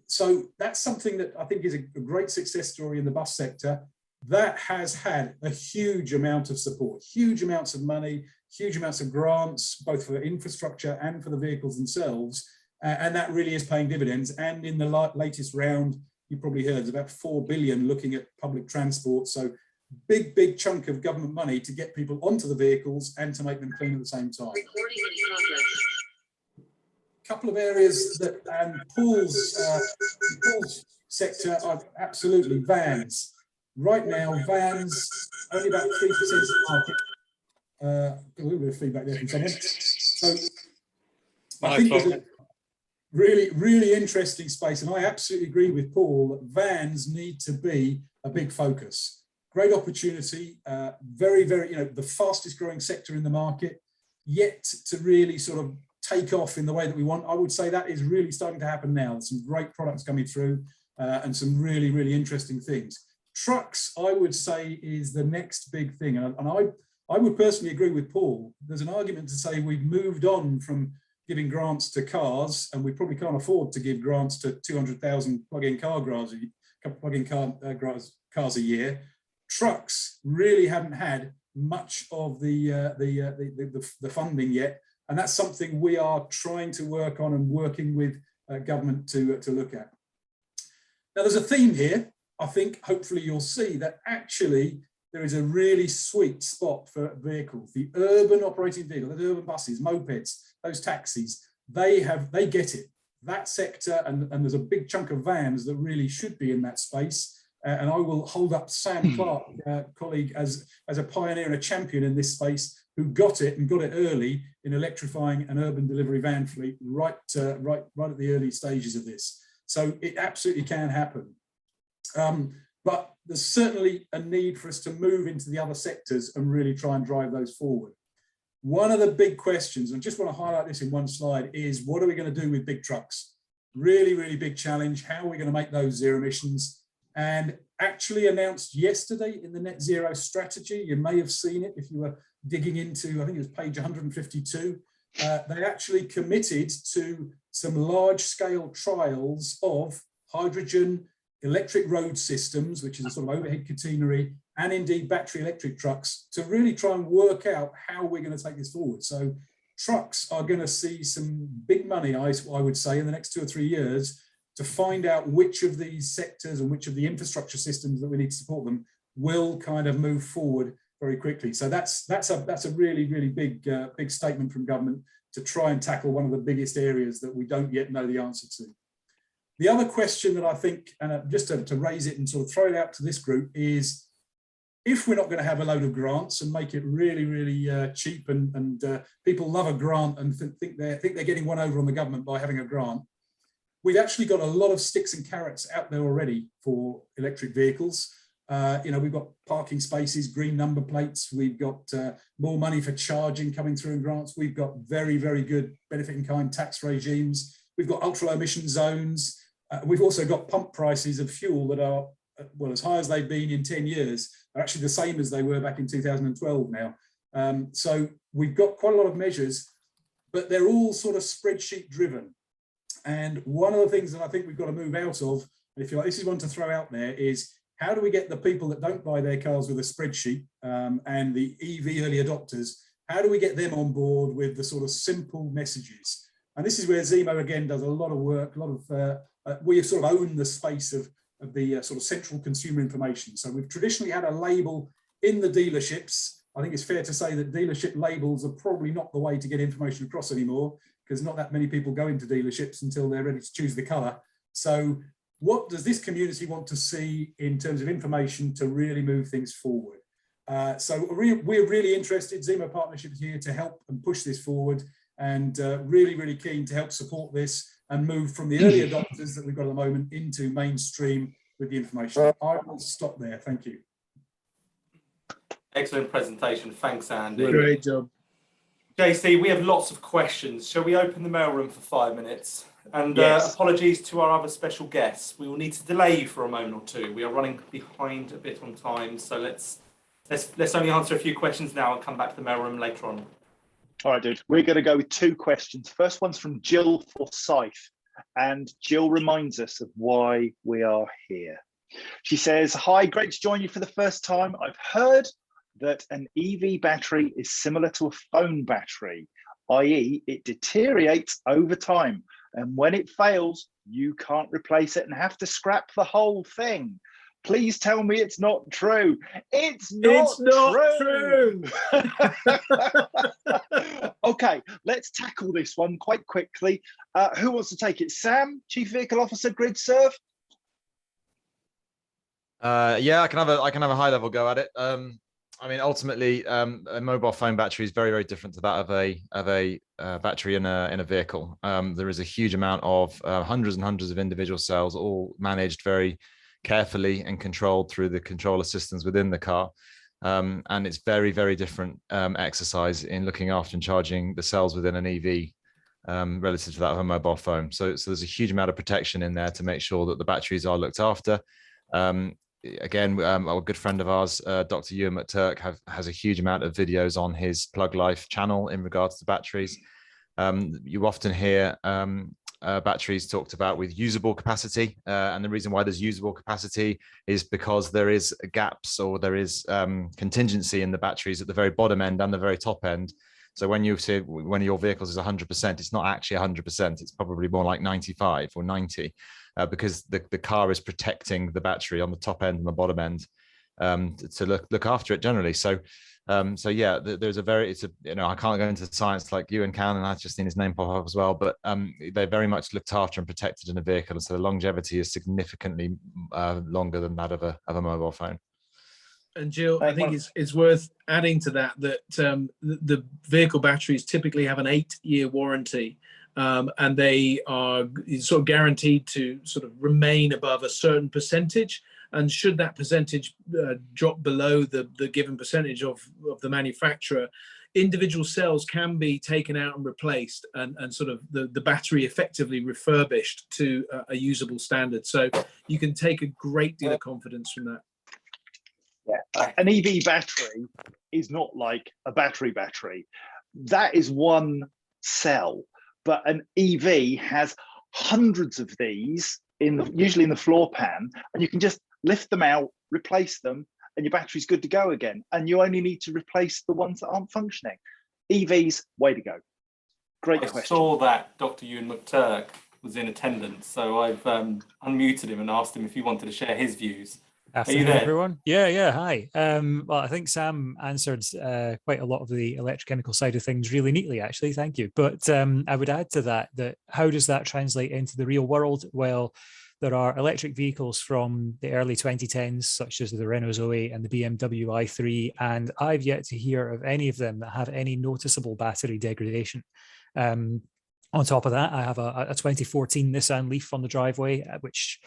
So that's something that I think is a great success story in the bus sector. That has had a huge amount of support, huge amounts of money, huge amounts of grants, both for infrastructure and for the vehicles themselves. And that really is paying dividends. And in the latest round, you probably heard, there's about 4 billion looking at public transport. So big chunk of government money to get people onto the vehicles and to make them clean at the same time. A couple of areas that Paul's sector are absolutely vans. Right now, vans, only about 3% of the market. A little bit of feedback there from someone. So I think there's a really interesting space, and I absolutely agree with Paul that vans need to be a big focus. Great opportunity, very, you know, the fastest growing sector in the market, yet to really sort of take off in the way that we want. I would say that is really starting to happen now. There's some great products coming through and some really interesting things. Trucks, I would say, is the next big thing. And I would personally agree with Paul. There's an argument to say we've moved on from giving grants to cars, and we probably can't afford to give grants to 200,000 plug-in cars a year. Trucks really haven't had much of the funding yet, And that's something we are trying to work on and working with government to look at. Now, there's a theme here. I think hopefully you'll see that actually there is a really sweet spot for vehicles. The urban operating vehicle, the urban buses, mopeds, those taxis, they get it. That sector, and there's a big chunk of vans that really should be in that space. And I will hold up Sam Clark, colleague, as a pioneer and a champion in this space, who got it and got it early in electrifying an urban delivery van fleet right at the early stages of this. So it absolutely can happen. But there's certainly a need for us to move into the other sectors and really try and drive those forward. One of the big questions, and I just want to highlight this in one slide, is what are we going to do with big trucks? Really, really big challenge. How are we going to make those zero emissions? And actually announced yesterday in the net zero strategy, you may have seen it if you were digging into, I think it was page 152, they actually committed to some large scale trials of hydrogen electric road systems, which is a sort of overhead catenary, and indeed battery electric trucks, to really try and work out how we're going to take this forward. So trucks are going to see some big money, I would say, in the next 2 or 3 years to find out which of these sectors and which of the infrastructure systems that we need to support them will kind of move forward very quickly. So that's a really, really big statement from government to try and tackle one of the biggest areas that we don't yet know the answer to. The other question that I think, and just to raise it and sort of throw it out to this group, is if we're not going to have a load of grants and make it really, really cheap, and people love a grant and think they're getting one over on the government by having a grant, we've actually got a lot of sticks and carrots out there already for electric vehicles. We've got parking spaces, green number plates. We've got more money for charging coming through in grants. We've got very, very good benefit in kind tax regimes. We've got ultra low emission zones. We've also got pump prices of fuel that are, well, as high as they've been in 10 years, are actually the same as they were back in 2012 now. So we've got quite a lot of measures, but they're all sort of spreadsheet driven. And one of the things that I think we've got to move out of, and if you like, this is one to throw out there, is how do we get the people that don't buy their cars with a spreadsheet and the EV early adopters, how do we get them on board with the sort of simple messages? And this is where Zemo again does a lot of work, a lot of, we sort of own the space of the sort of central consumer information. So we've traditionally had a label in the dealerships. I think it's fair to say that dealership labels are probably not the way to get information across anymore, because not that many people go into dealerships until they're ready to choose the colour. So what does this community want to see in terms of information to really move things forward? So we're really interested, Zemo Partnership is here to help and push this forward, and really, really keen to help support this and move from the early adopters that we've got at the moment into mainstream with the information. I will stop there, thank you. Excellent presentation, thanks Andy. Great job. JC, we have lots of questions. Shall we open the mailroom for 5 minutes? And Yes. Apologies to our other special guests. We will need to delay you for a moment or two. We are running behind a bit on time, so let's only answer a few questions now and come back to the mailroom later on. All right, dude. We're going to go with 2 questions. First one's from Jill Forsyth, and Jill reminds us of why we are here. She says, "Hi, great to join you for the first time. I've heard that an EV battery is similar to a phone battery, i.e. it deteriorates over time, and when it fails, you can't replace it and have to scrap the whole thing. Please tell me it's not true." It's not true. Okay, let's tackle this one quite quickly. Who wants to take it? Sam, Chief Vehicle Officer, Grid Serve. Yeah, I can have a high level go at it. I mean, ultimately, a mobile phone battery is very, very different to that of a battery in a vehicle. There is a huge amount of hundreds and hundreds of individual cells, all managed very carefully and controlled through the controller systems within the car. And it's very, very different exercise in looking after and charging the cells within an EV relative to that of a mobile phone. So there's a huge amount of protection in there to make sure that the batteries are looked after. Again, a good friend of ours, Dr. Ewan McTurk, has a huge amount of videos on his Plug Life channel in regards to batteries. You often hear batteries talked about with usable capacity, and the reason why there's usable capacity is because there is gaps, or there is contingency in the batteries at the very bottom end and the very top end, So when you say one of your vehicles is 100%, it's not actually 100%. It's probably more like 95 or 90, because the car is protecting the battery on the top end and the bottom end to look after it generally. So yeah, there's I can't go into science like you and Can, and I've just seen his name pop up as well, but they're very much looked after and protected in a vehicle, and so the longevity is significantly longer than that of a mobile phone. And Jill, I think it's worth adding to that the vehicle batteries typically have an 8-year warranty, and they are sort of guaranteed to sort of remain above a certain percentage. And should that percentage drop below the given percentage of the manufacturer, individual cells can be taken out and replaced, and sort of the battery effectively refurbished to a usable standard. So you can take a great deal of confidence from that. Yeah, an EV battery is not like a battery. That is one cell, but an EV has hundreds of these usually in the floor pan, and you can just lift them out, replace them, and your battery's good to go again. And you only need to replace the ones that aren't functioning. EVs, way to go. Great question. I saw that Dr. Ewan McTurk was in attendance, so I've unmuted him and asked him if he wanted to share his views. Afternoon, everyone. Yeah, hi. Well, I think Sam answered quite a lot of the electrochemical side of things really neatly, actually. Thank you. But I would add to that how does that translate into the real world? Well, there are electric vehicles from the early 2010s, such as the Renault Zoe and the BMW i3, and I've yet to hear of any of them that have any noticeable battery degradation. On top of that, I have a 2014 Nissan Leaf on the driveway, which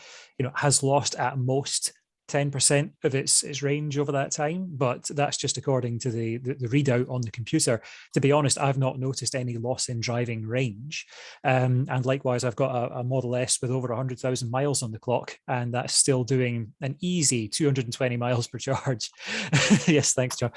has lost at most 10% of its range over that time, but that's just according to the readout on the computer. To be honest, I've not noticed any loss in driving range. And likewise, I've got a Model S with over 100,000 miles on the clock, and that's still doing an easy 220 miles per charge. Yes, thanks, John.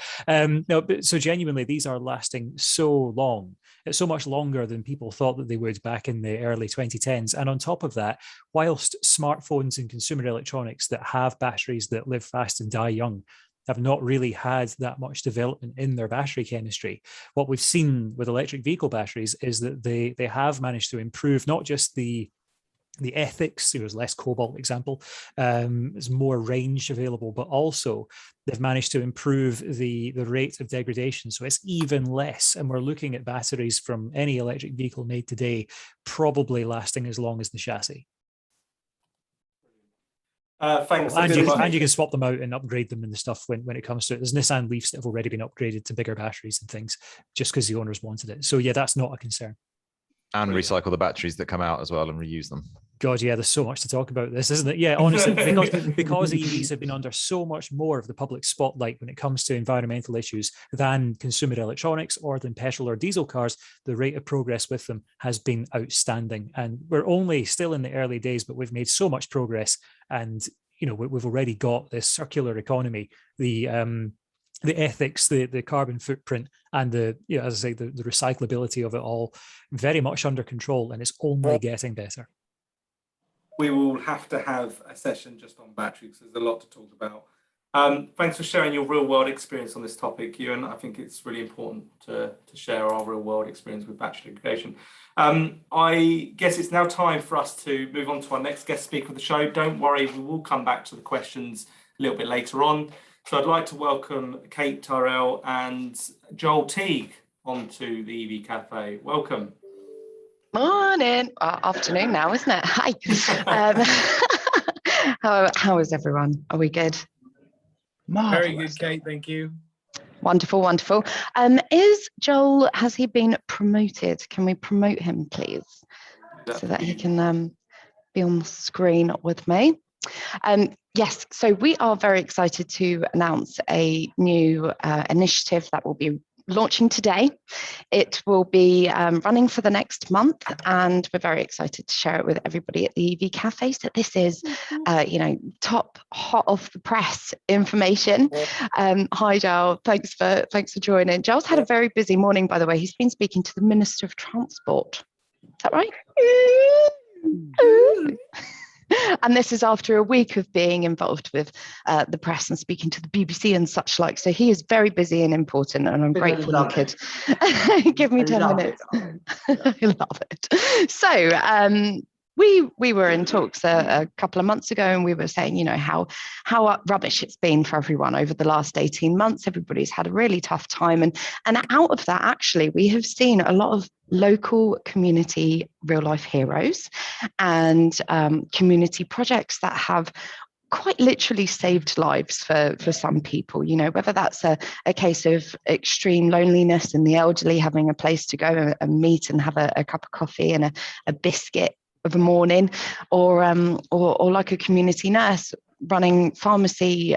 No, but so genuinely, these are lasting so long. It's so much longer than people thought that they would back in the early 2010s. And on top of that, whilst smartphones and consumer electronics that have batteries that live fast and die young have not really had that much development in their battery chemistry, what we've seen with electric vehicle batteries is that they have managed to improve not just the ethics, there's less cobalt example, there's more range available, but also they've managed to improve the rate of degradation. So it's even less. And we're looking at batteries from any electric vehicle made today, probably lasting as long as the chassis. Thanks. And you can swap them out and upgrade them and the stuff when it comes to it. There's Nissan Leafs that have already been upgraded to bigger batteries and things just because the owners wanted it. So yeah, that's not a concern. And recycle the batteries that come out as well and reuse them. God, yeah, there's so much to talk about this, isn't it? Yeah, honestly, because EVs have been under so much more of the public spotlight when it comes to environmental issues than consumer electronics or than petrol or diesel cars, the rate of progress with them has been outstanding. And we're only still in the early days, but we've made so much progress. And, we've already got this circular economy, the ethics, the carbon footprint, and as I say, the recyclability of it all very much under control, and it's only getting better. We will have to have a session just on batteries. There's a lot to talk about. Thanks for sharing your real world experience on this topic, Ewan. I think it's really important to share our real world experience with battery degradation. I guess it's now time for us to move on to our next guest speaker of the show. Don't worry, we will come back to the questions a little bit later on. So I'd like to welcome Kate, Tyrrell and Joel Teague onto the EV Café. Welcome. Morning, afternoon now, isn't it? Hi. How is everyone? Are we good? Very good, Kate. Thank you. Wonderful, wonderful. Is Joel? Has he been promoted? Can we promote him, please, so that he can be on the screen with me? Yes. So we are very excited to announce a new initiative that will be launching today. It will be running for the next month, and we're very excited to share it with everybody at the EV Café. So this is, top hot off the press information. Hi, Joel. Thanks for joining. Joel's had a very busy morning, by the way. He's been speaking to the Minister of Transport. Is that right? And this is after a week of being involved with the press and speaking to the BBC and such like. So he is very busy and important, and I'm grateful you could give me 10 minutes. I love it. So we were in talks a couple of months ago, and we were saying, you know, how rubbish it's been for everyone over the last 18 months. Everybody's had a really tough time. And out of that, actually, we have seen a lot of local community real life heroes and community projects that have quite literally saved lives for some people, you know, whether that's a case of extreme loneliness and the elderly having a place to go and meet and have a cup of coffee and a biscuit of a morning, or like a community nurse running pharmacy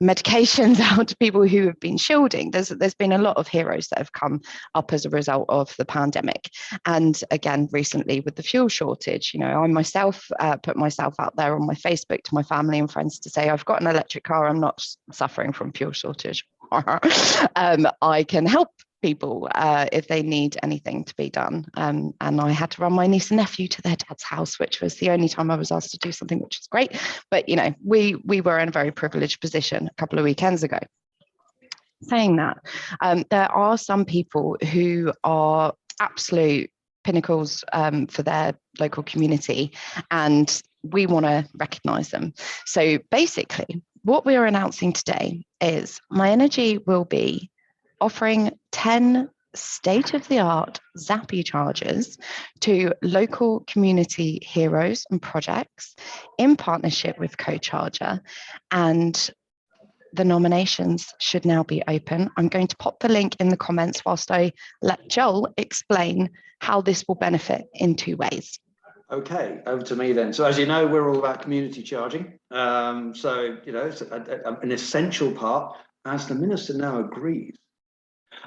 medications out to people who have been shielding. There's been a lot of heroes that have come up as a result of the pandemic. And again, recently with the fuel shortage, you know, I myself put myself out there on my Facebook to my family and friends to say, I've got an electric car, I'm not suffering from fuel shortage. I can help people if they need anything to be done. And I had to run my niece and nephew to their dad's house, which was the only time I was asked to do something, which is great. But, you know, we were in a very privileged position a couple of weekends ago. Saying that, there are some people who are absolute pinnacles for their local community, and we want to recognise them. So basically, what we are announcing today is myenergi will be offering 10 state-of-the-art Zappi chargers to local community heroes and projects in partnership with CoCharger, and the nominations should now be open. I'm going to pop the link in the comments whilst I let Joel explain how this will benefit in 2 ways. Okay, over to me then. So as you know, we're all about community charging. So, you know, it's an essential part, as the Minister now agrees.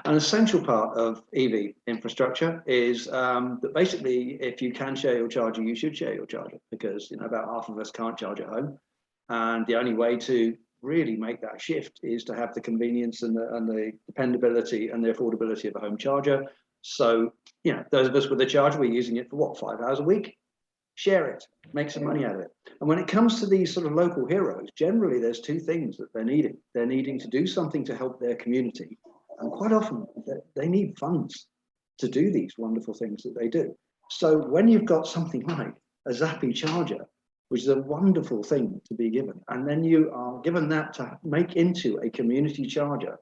An essential part of EV infrastructure is that basically, if you can share your charger, you should share your charger, because, you know, about half of us can't charge at home. And the only way to really make that shift is to have the convenience and the dependability and the affordability of a home charger. So, you know, those of us with a charger, we're using it for what, 5 hours a week? Share it, make some money out of it. And when it comes to these sort of local heroes, generally there's 2 things that they're needing. They're needing to do something to help their community. And quite often they need funds to do these wonderful things that they do. So when you've got something like a Zappi charger, which is a wonderful thing to be given, and then you are given that to make into a community charger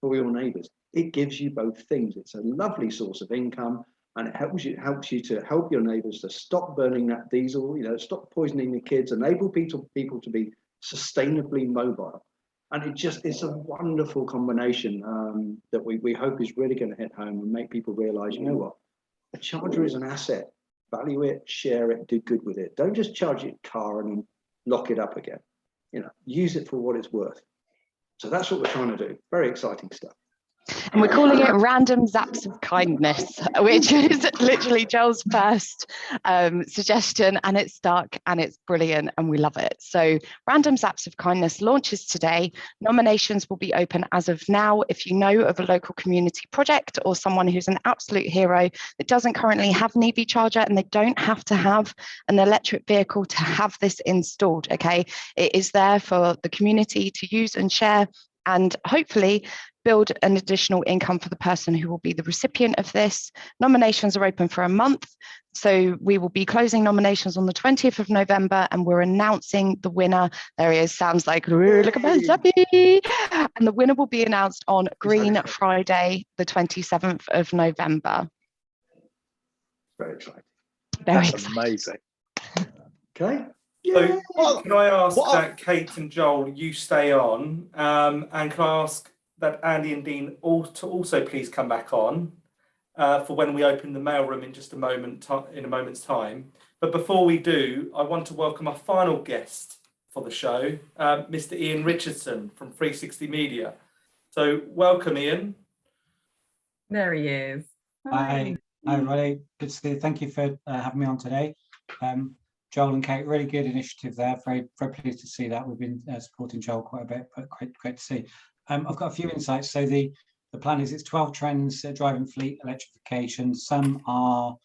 for your neighbours, it gives you both things. It's a lovely source of income, and it helps you to help your neighbours to stop burning that diesel, you know, stop poisoning the kids, enable people to be sustainably mobile. And it's a wonderful combination that we hope is really going to hit home and make people realise, you know what, a charger is an asset. Value it, share it, do good with it. Don't just charge your car and then lock it up again. You know, use it for what it's worth. So that's what we're trying to do. Very exciting stuff. And we're calling it Random Zaps of Kindness, which is literally Joel's first suggestion, and it's stuck and it's brilliant and we love it. So Random Zaps of Kindness launches today. Nominations will be open as of now. If you know of a local community project or someone who's an absolute hero that doesn't currently have an EV charger, and they don't have to have an electric vehicle to have this installed, okay? It is there for the community to use and share, and hopefully build an additional income for the person who will be the recipient of this. Nominations are open for a month. So we will be closing nominations on the 20th of November, and we're announcing the winner. There he is, sounds like, look at Zappi. And the winner will be announced on Green Friday, the 27th of November. Very exciting. That's amazing. Okay. So can I ask that Kate and Joel, you stay on, and can I ask that Andy and Dean also please come back on for when we open the mailroom in just a moment's time. But before we do, I want to welcome our final guest for the show, Mr. Ian Richardson from 360 Media. So welcome, Ian. There he is. Hi everybody. Good to see you. Thank you for having me on today. Joel and Kate, really good initiative there. Very, very pleased to see that. We've been supporting Joel quite a bit, but great to see. I've got a few insights. So the plan is it's 12 trends, driving fleet electrification. Some are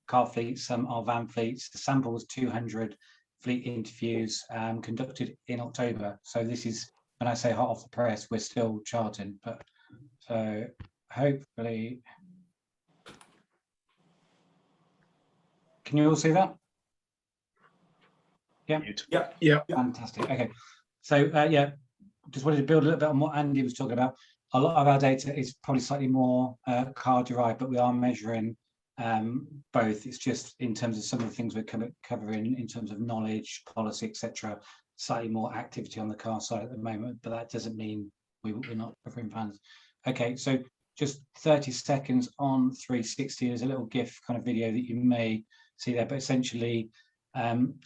car fleets, some are van fleets. The sample was 200 fleet interviews conducted in October. So this is, when I say hot off the press, we're still charting, but so hopefully, can you all see that? Yeah. Yeah. Fantastic. Okay. So yeah, just wanted to build a little bit on what Andy was talking about. A lot of our data is probably slightly more car derived, but we are measuring both. It's just in terms of some of the things we're covering in terms of knowledge, policy, etc. Slightly more activity on the car side at the moment, but that doesn't mean we're not covering vans. Okay, so just 30 seconds on 360. There's a little GIF kind of video that you may see there, but essentially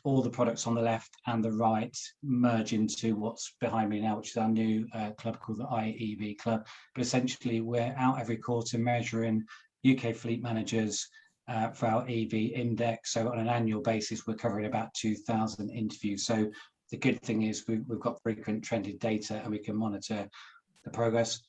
all the products on the left and the right merge into what's behind me now, which is our new club called the IEV Club. But essentially, we're out every quarter measuring UK fleet managers for our EV index. So on an annual basis, we're covering about 2,000 interviews. So the good thing is we've got frequent trended data and we can monitor the progress.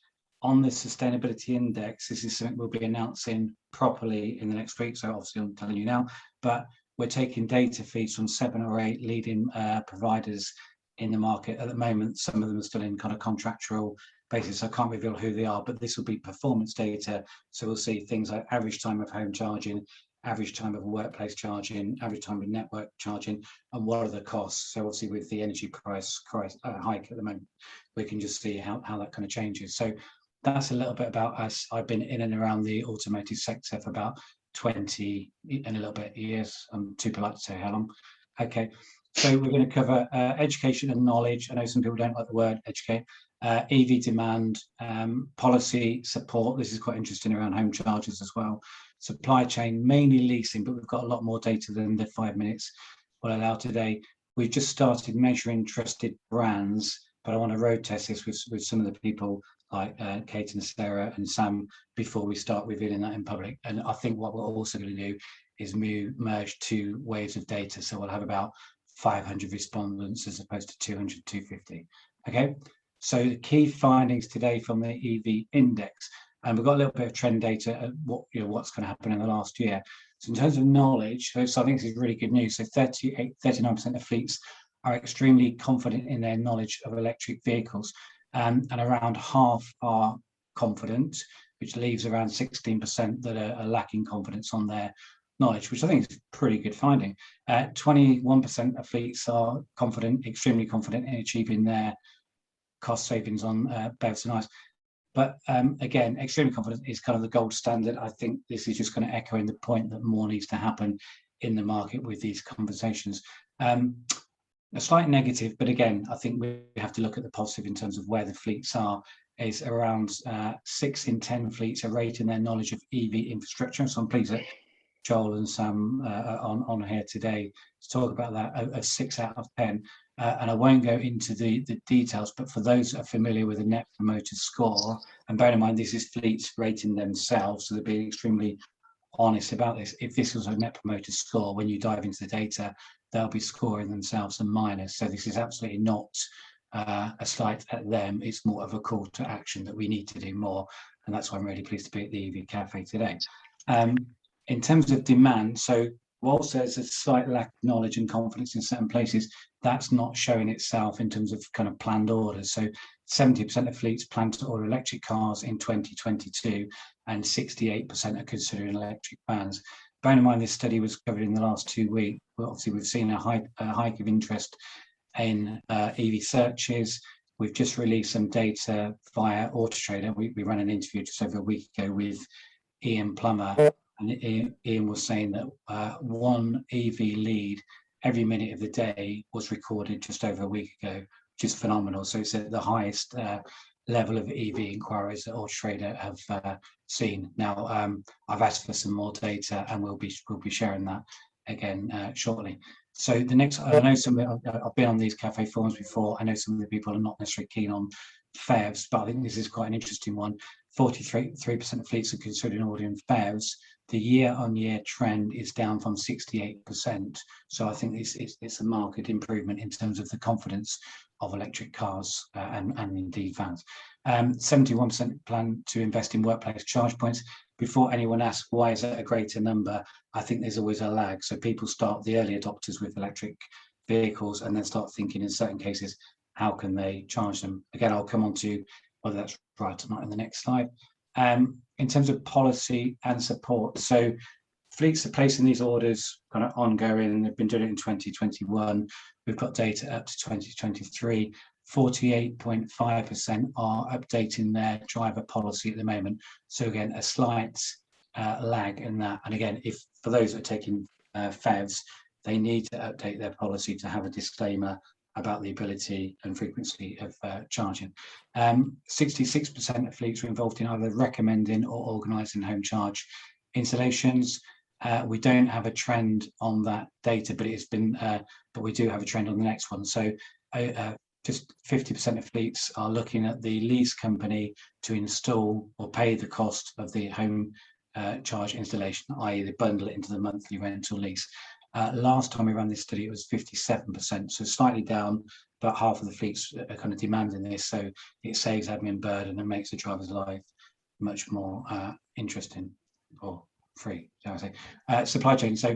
On the sustainability index, this is something we'll be announcing properly in the next week. So obviously I'm telling you now, but we're taking data feeds from 7 or 8 leading providers in the market at the moment. Some of them are still in kind of contractual basis. I can't reveal who they are, but this will be performance data. So we'll see things like average time of home charging, average time of workplace charging, average time of network charging, and what are the costs. So obviously with the energy price hike at the moment, we can just see how that kind of changes. So that's a little bit about us. I've been in and around the automotive sector for about 20 and a little bit years. I'm too polite to say how long. Okay, so we're going to cover education and knowledge. I know some people don't like the word educate. EV demand, policy support. This is quite interesting around home chargers as well. Supply chain, mainly leasing, but we've got a lot more data than the 5 minutes will allow today. We've just started measuring trusted brands, but I want to road test this with some of the people like Kate and Sarah and Sam before we start revealing that in public. And I think what we're also going to do is merge 2 waves of data. So we'll have about 500 respondents as opposed to 200, 250. Okay, so the key findings today from the EV index, and we've got a little bit of trend data at what's going to happen in the last year. So in terms of knowledge, so I think this is really good news. So 39% of fleets are extremely confident in their knowledge of electric vehicles. And around half are confident, which leaves around 16% that are lacking confidence on their knowledge, which I think is a pretty good finding. 21% of fleets are confident, extremely confident in achieving their cost savings on BEVs and ICE. But again, extremely confident is kind of the gold standard. I think this is just going to echo in the point that more needs to happen in the market with these conversations. A slight negative, but again, I think we have to look at the positive in terms of where the fleets are, is around 6 in 10 fleets are rating their knowledge of EV infrastructure. So I'm pleased that Joel and Sam are on here today to talk about that, a 6 out of 10. And I won't go into the details, but for those that are familiar with the Net Promoter Score, and bear in mind this is fleets rating themselves, so they're being extremely honest about this. If this was a Net Promoter Score, when you dive into the data, they'll be scoring themselves a minus. So this is absolutely not a slight at them. It's more of a call to action that we need to do more. And that's why I'm really pleased to be at the EV Café today. In terms of demand, so whilst there's a slight lack of knowledge and confidence in certain places, that's not showing itself in terms of kind of planned orders. So 70% of fleets plan to order electric cars in 2022 and 68% are considering electric vans. Bearing in mind this study was covered in the last 2 weeks, well, obviously we've seen a hike of interest in EV searches. We've just released some data via Autotrader. We ran an interview just over a week ago with Ian Plummer, and Ian was saying that 1 EV lead every minute of the day was recorded just over a week ago, which is phenomenal. So it's at the highest level of EV inquiries that Autotrader have seen. Now, I've asked for some more data, and we'll be sharing that again shortly. So the next, I know I've been on these cafe forums before. I know some of the people are not necessarily keen on FEVs, but I think this is quite an interesting one. 43% of fleets are considering ordering FEVs. The year-on-year trend is down from 68%. So I think it's a marked improvement in terms of the confidence of electric cars and indeed vans. 71% plan to invest in workplace charge points. Before anyone asks why is that a greater number, I think there's always a lag. So people start, the early adopters with electric vehicles and then start thinking in certain cases, how can they charge them? Again, I'll come on to whether that's right or not in the next slide. In terms of policy and support, so fleets are placing these orders kind of ongoing. They've been doing it in 2021. We've got data up to 2023. 48.5% are updating their driver policy at the moment. So again, a slight lag in that. And again, if for those that are taking FEVs, they need to update their policy to have a disclaimer about the ability and frequency of charging. 66% of fleets are involved in either recommending or organising home charge installations. We don't have a trend on that data, but it's been, but we do have a trend on the next one. So just 50% of fleets are looking at the lease company to install or pay the cost of the home charge installation, i.e. they bundle it into the monthly rental lease. Last time we ran this study, it was 57%, so slightly down, but half of the fleets are kind of demanding this, so it saves admin burden and makes the driver's life much more interesting or free, shall I say. Supply chain, so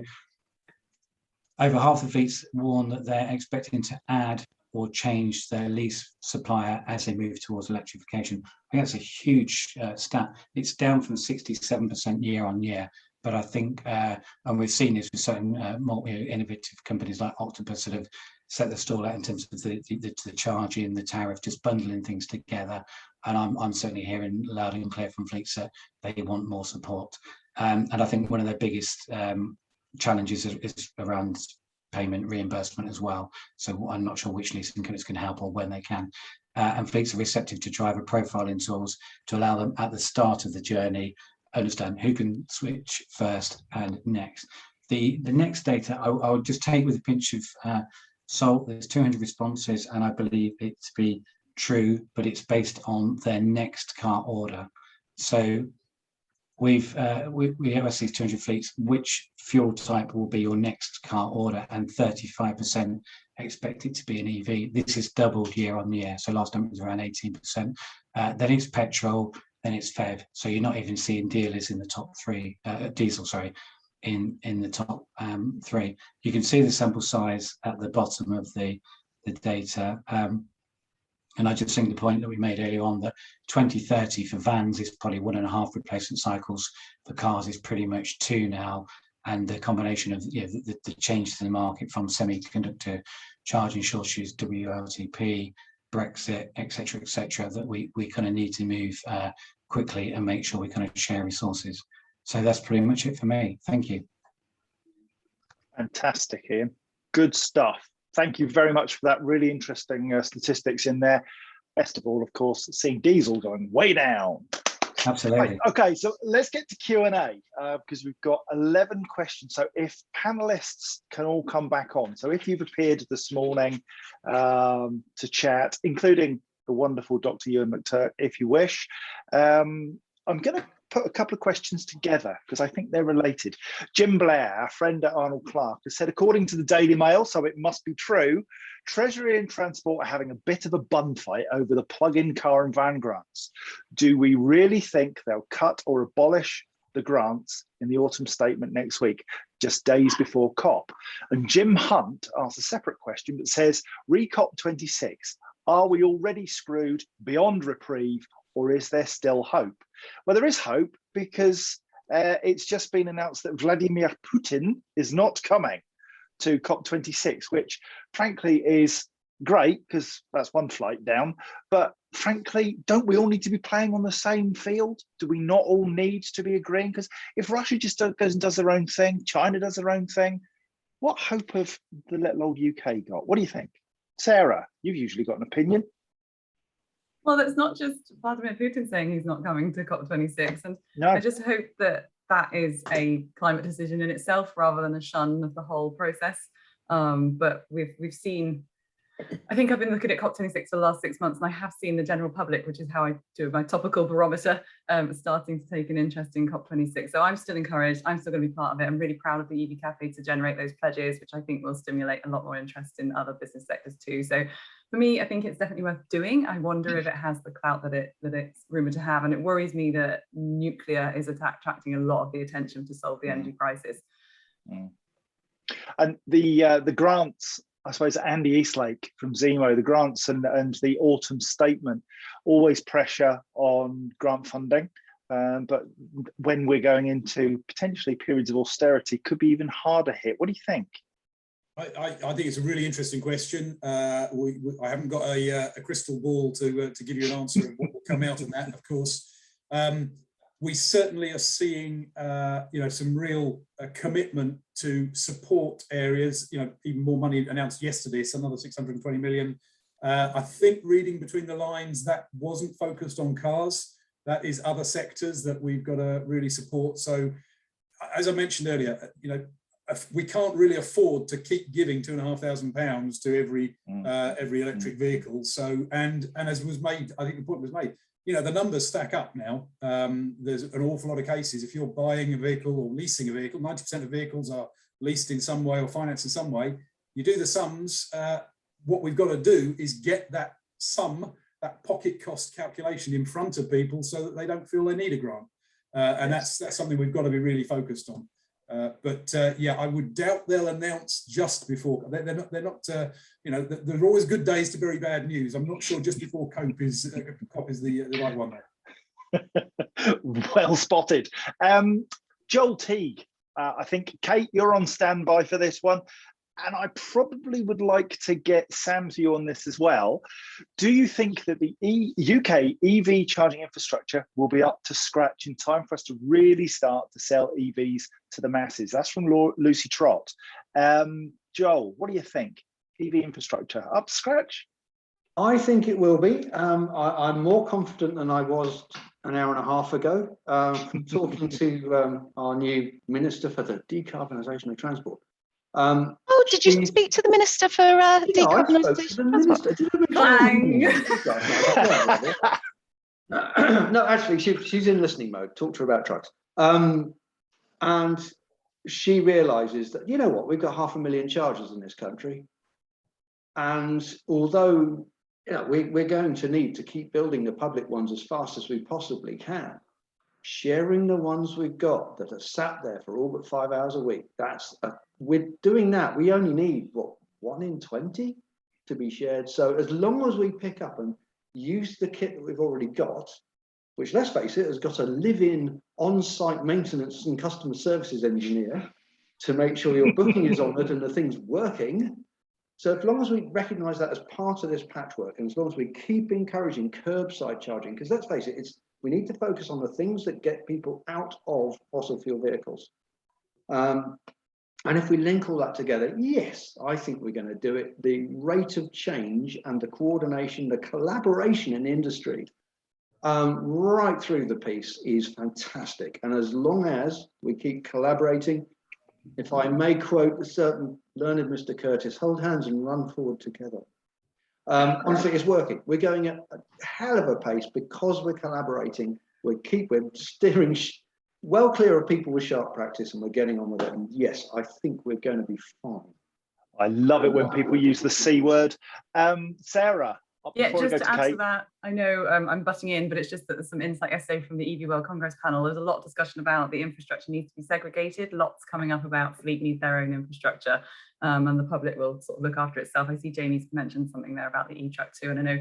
over half the fleets warn that they're expecting to add or change their lease supplier as they move towards electrification. I think that's a huge stat. It's down from 67% year on year. But I think, and we've seen this with certain more innovative companies like Octopus that have set the stall out in terms of the charging, the tariff, just bundling things together. And I'm certainly hearing loud and clear from fleets that they want more support. And I think one of their biggest challenges is around payment reimbursement as well. So I'm not sure which leasing companies can help or when they can. And fleets are receptive to driver profiling tools to allow them at the start of the journey understand who can switch first and next. The next data I would just take with a pinch of salt. There's 200 responses, and I believe it to be true, but it's based on their next car order. So we have asked these 200 fleets which fuel type will be your next car order, and 35% expect it to be an EV. This is doubled year on year. So last time it was around 18%. Then it's petrol. Then it's FEV. So you're not even seeing dealers in the top three, diesel, sorry, in the top three. You can see the sample size at the bottom of the data. And I just think the point that we made earlier on that 2030 for vans is probably 1.5 replacement cycles. For cars is pretty much 2 now. And the combination of the change to the market from semiconductor charging shortages, WLTP, Brexit, etc., that we kind of need to move quickly and make sure we kind of share resources. So that's pretty much it for me. Thank you. Fantastic, Ian. Good stuff. Thank you very much for that. Really interesting statistics in there. Best of all, of course, seeing diesel going way down. Absolutely. Right, okay, so let's get to Q&A because we've got 11 questions. So if panelists can all come back on. So if you've appeared this morning to chat, including the wonderful Dr. Ewan McTurk, if you wish, I'm going to put a couple of questions together because I think they're related. Jim Blair, our friend at Arnold Clark, has said, according to the Daily Mail, so it must be true, Treasury and Transport are having a bit of a bun fight over the plug-in car and van grants. Do we really think they'll cut or abolish the grants in the autumn statement next week, just days before COP? And Jim Hunt asks a separate question that says, re-COP 26, are we already screwed beyond reprieve, or is there still hope? Well, there is hope because it's just been announced that Vladimir Putin is not coming to COP26, which frankly is great because that's one flight down. But frankly, don't we all need to be playing on the same field? Do we not all need to be agreeing? Because if Russia just goes and does their own thing, China does their own thing, what hope have the little old UK got? What do you think? Sarah, you've usually got an opinion. Well, it's not just Vladimir Putin saying he's not coming to COP26. And no. I just hope that that is a climate decision in itself rather than a shun of the whole process. But we've seen, I think I've been looking at COP26 for the last 6 months, and I have seen the general public, which is how I do my topical barometer, starting to take an interest in COP26. So I'm still encouraged. I'm still going to be part of it. I'm really proud of the EV Café to generate those pledges, which I think will stimulate a lot more interest in other business sectors too. So for me, I think it's definitely worth doing. I wonder if it has the clout that it's rumoured to have. And it worries me that nuclear is attracting a lot of the attention to solve the energy crisis. And the grants I suppose Andy Eastlake from Zemo, the grants and the autumn statement, always pressure on grant funding. But when we're going into potentially periods of austerity, could be even harder hit. What do you think? I think it's a really interesting question. I haven't got a crystal ball to give you an answer of what will come out of that, of course. We certainly are seeing, some real commitment to support areas. Even more money announced yesterday, so another 620 million. I think reading between the lines, that wasn't focused on cars. That is other sectors that we've got to really support. So, as I mentioned earlier, we can't really afford to keep giving £2,500 to every electric vehicle. So, and as was made, I think the point was made. The numbers stack up now. There's an awful lot of cases. If you're buying a vehicle or leasing a vehicle, 90% of vehicles are leased in some way or financed in some way. You do the sums. What we've got to do is get that sum, that pocket cost calculation in front of people so that they don't feel they need a grant. And that's something we've got to be really focused on. I would doubt they'll announce just before. They're not. There are always good days to bury bad news. I'm not sure just before COP is the right one there. Well spotted. Joel Teague, I think, Kate, you're on standby for this one. And I probably would like to get Sam's view on this as well. Do you think that the UK EV charging infrastructure will be up to scratch in time for us to really start to sell EVs to the masses? That's from Lucy Trott. Joel, what do you think? EV infrastructure up to scratch? I think it will be. I'm more confident than I was an hour and a half ago from talking to our new Minister for the Decarbonisation of Transport. Did you speak to the Minister for Decarbonisation? No, actually, she's in listening mode. Talk to her about trucks. And she realises that, we've got 500,000 chargers in this country. And although we're going to need to keep building the public ones as fast as we possibly can, sharing the ones we've got that are sat there for all but 5 hours a week, we're doing that. We only need, 1 in 20 to be shared. So as long as we pick up and use the kit that we've already got, which, let's face it, has got a live-in on-site maintenance and customer services engineer to make sure your booking is honoured and the thing's working. So as long as we recognise that as part of this patchwork, and as long as we keep encouraging curbside charging, because let's face it, we need to focus on the things that get people out of fossil fuel vehicles. And if we link all that together, yes, I think we're going to do it. The rate of change and the coordination, the collaboration in the industry, right through the piece is fantastic. And as long as we keep collaborating, if I may quote a certain learned Mr. Curtis, hold hands and run forward together. Honestly, it's working. We're going at a hell of a pace because we're collaborating. We're steering well clear of people with sharp practice, and we're getting on with it. And yes, I think we're going to be fine. I love it when people use the C word. Sarah. Yeah, just to add to that, I know I'm butting in, but it's just that there's some insight yesterday from the EV World Congress panel. There's a lot of discussion about the infrastructure needs to be segregated, lots coming up about fleet needs their own infrastructure, and the public will sort of look after itself. I see Jamie's mentioned something there about the e-truck too, and I know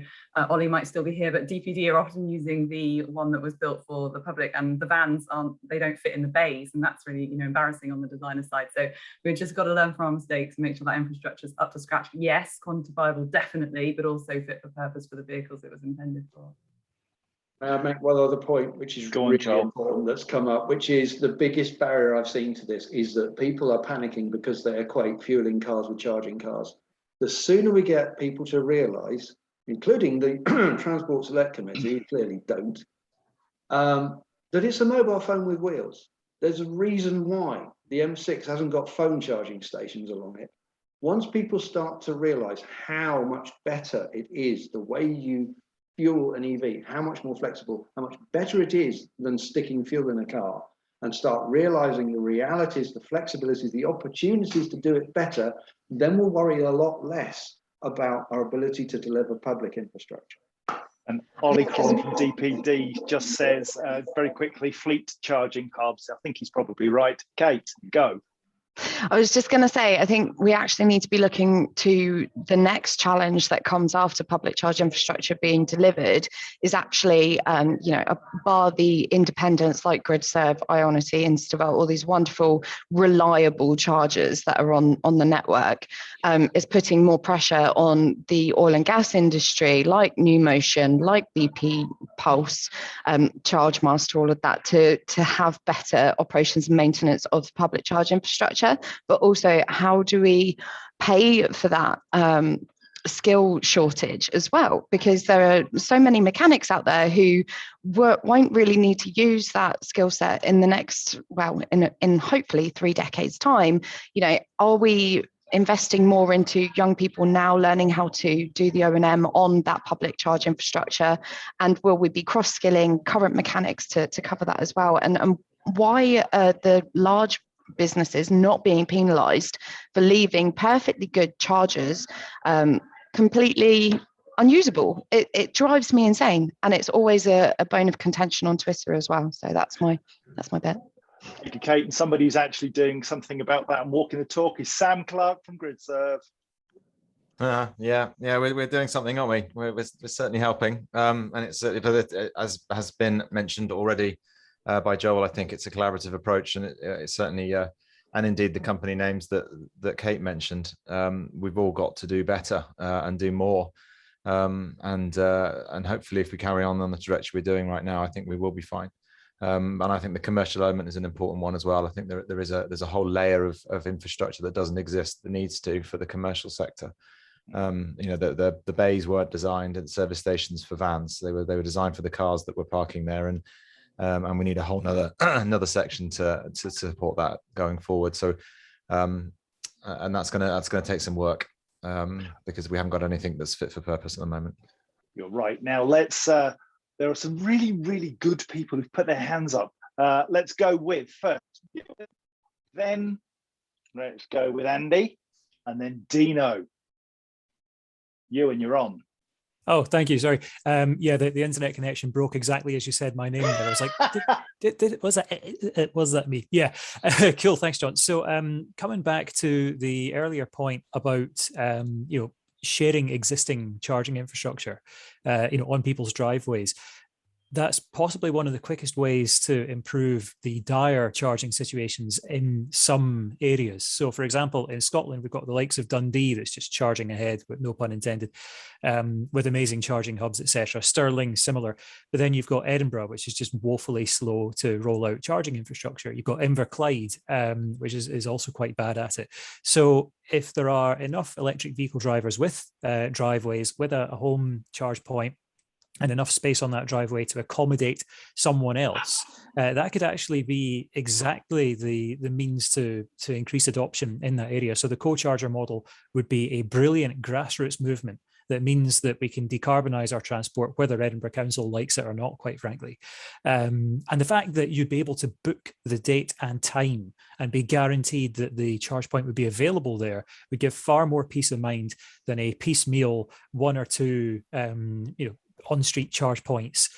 Ollie might still be here, but DPD are often using the one that was built for the public, and the vans they don't fit in the bays, and that's really embarrassing on the designer side. So we've just got to learn from our mistakes and make sure that infrastructure is up to scratch. Yes, quantifiable definitely, but also fit for purpose for the vehicles it was intended for. I'll make one other point, which is really important that's come up, which is the biggest barrier I've seen to this is that people are panicking because they equate fueling cars with charging cars. The sooner we get people to realise, including the Transport Select Committee, who clearly don't, that it's a mobile phone with wheels. There's a reason why the M6 hasn't got phone charging stations along it. Once people start to realise how much better it is, the way you fuel an EV, how much more flexible, how much better it is than sticking fuel in a car, and start realizing the realities, the flexibilities, the opportunities to do it better, then we'll worry a lot less about our ability to deliver public infrastructure. And Ollie Cron from DPD just says very quickly, fleet charging carbs. I think he's probably right. Kate, go. I was just going to say, I think we actually need to be looking to the next challenge that comes after public charge infrastructure being delivered is actually, bar the independents like GridServe, Ionity, Instavel, all these wonderful, reliable chargers that are on the network, is putting more pressure on the oil and gas industry, like NewMotion, like BP Pulse, ChargeMaster, all of that, to have better operations and maintenance of public charge infrastructure. But also, how do we pay for that skill shortage as well? Because there are so many mechanics out there who won't really need to use that skill set in the next, in hopefully 3 decades time. Are we investing more into young people now learning how to do the O&M on that public charge infrastructure? And will we be cross-skilling current mechanics to cover that as well? And why are the large businesses not being penalised for leaving perfectly good chargers completely unusable? It drives me insane, and it's always a bone of contention on Twitter as well. So that's my bit. Thank you, Kate. And somebody who's actually doing something about that and walking the talk is Sam Clark from GridServe. We're doing something, aren't we? We're certainly helping, and it's as has been mentioned already by Joel. I think it's a collaborative approach, and it's certainly, and indeed the company names that Kate mentioned. We've all got to do better and do more, and hopefully, if we carry on the trajectory we're doing right now, I think we will be fine. And I think the commercial element is an important one as well. I think there's a whole layer of infrastructure that doesn't exist that needs to for the commercial sector. The bays weren't designed and service stations for vans. They were designed for the cars that were parking there, and we need a whole another section to support that going forward. So, and that's gonna take some work because we haven't got anything that's fit for purpose at the moment. You're right. Now let's. There are some really, really good people who've put their hands up. Let's go with first. Then let's go with Andy, and then Dino. You're on. Oh, thank you. Sorry. The internet connection broke exactly as you said my name there. I was like, was that me? Yeah. Cool. Thanks, John. So coming back to the earlier point about sharing existing charging infrastructure on people's driveways, that's possibly one of the quickest ways to improve the dire charging situations in some areas. So, for example, in Scotland, we've got the likes of Dundee that's just charging ahead, with no pun intended, with amazing charging hubs, etc. Stirling, similar. But then you've got Edinburgh, which is just woefully slow to roll out charging infrastructure. You've got Inverclyde, which is also quite bad at it. So if there are enough electric vehicle drivers with driveways, with a home charge point, and enough space on that driveway to accommodate someone else, that could actually be exactly the means to increase adoption in that area. So the co-charger model would be a brilliant grassroots movement that means that we can decarbonise our transport, whether Edinburgh Council likes it or not, quite frankly. And the fact that you'd be able to book the date and time and be guaranteed that the charge point would be available there would give far more peace of mind than a piecemeal 1 or 2 on-street charge points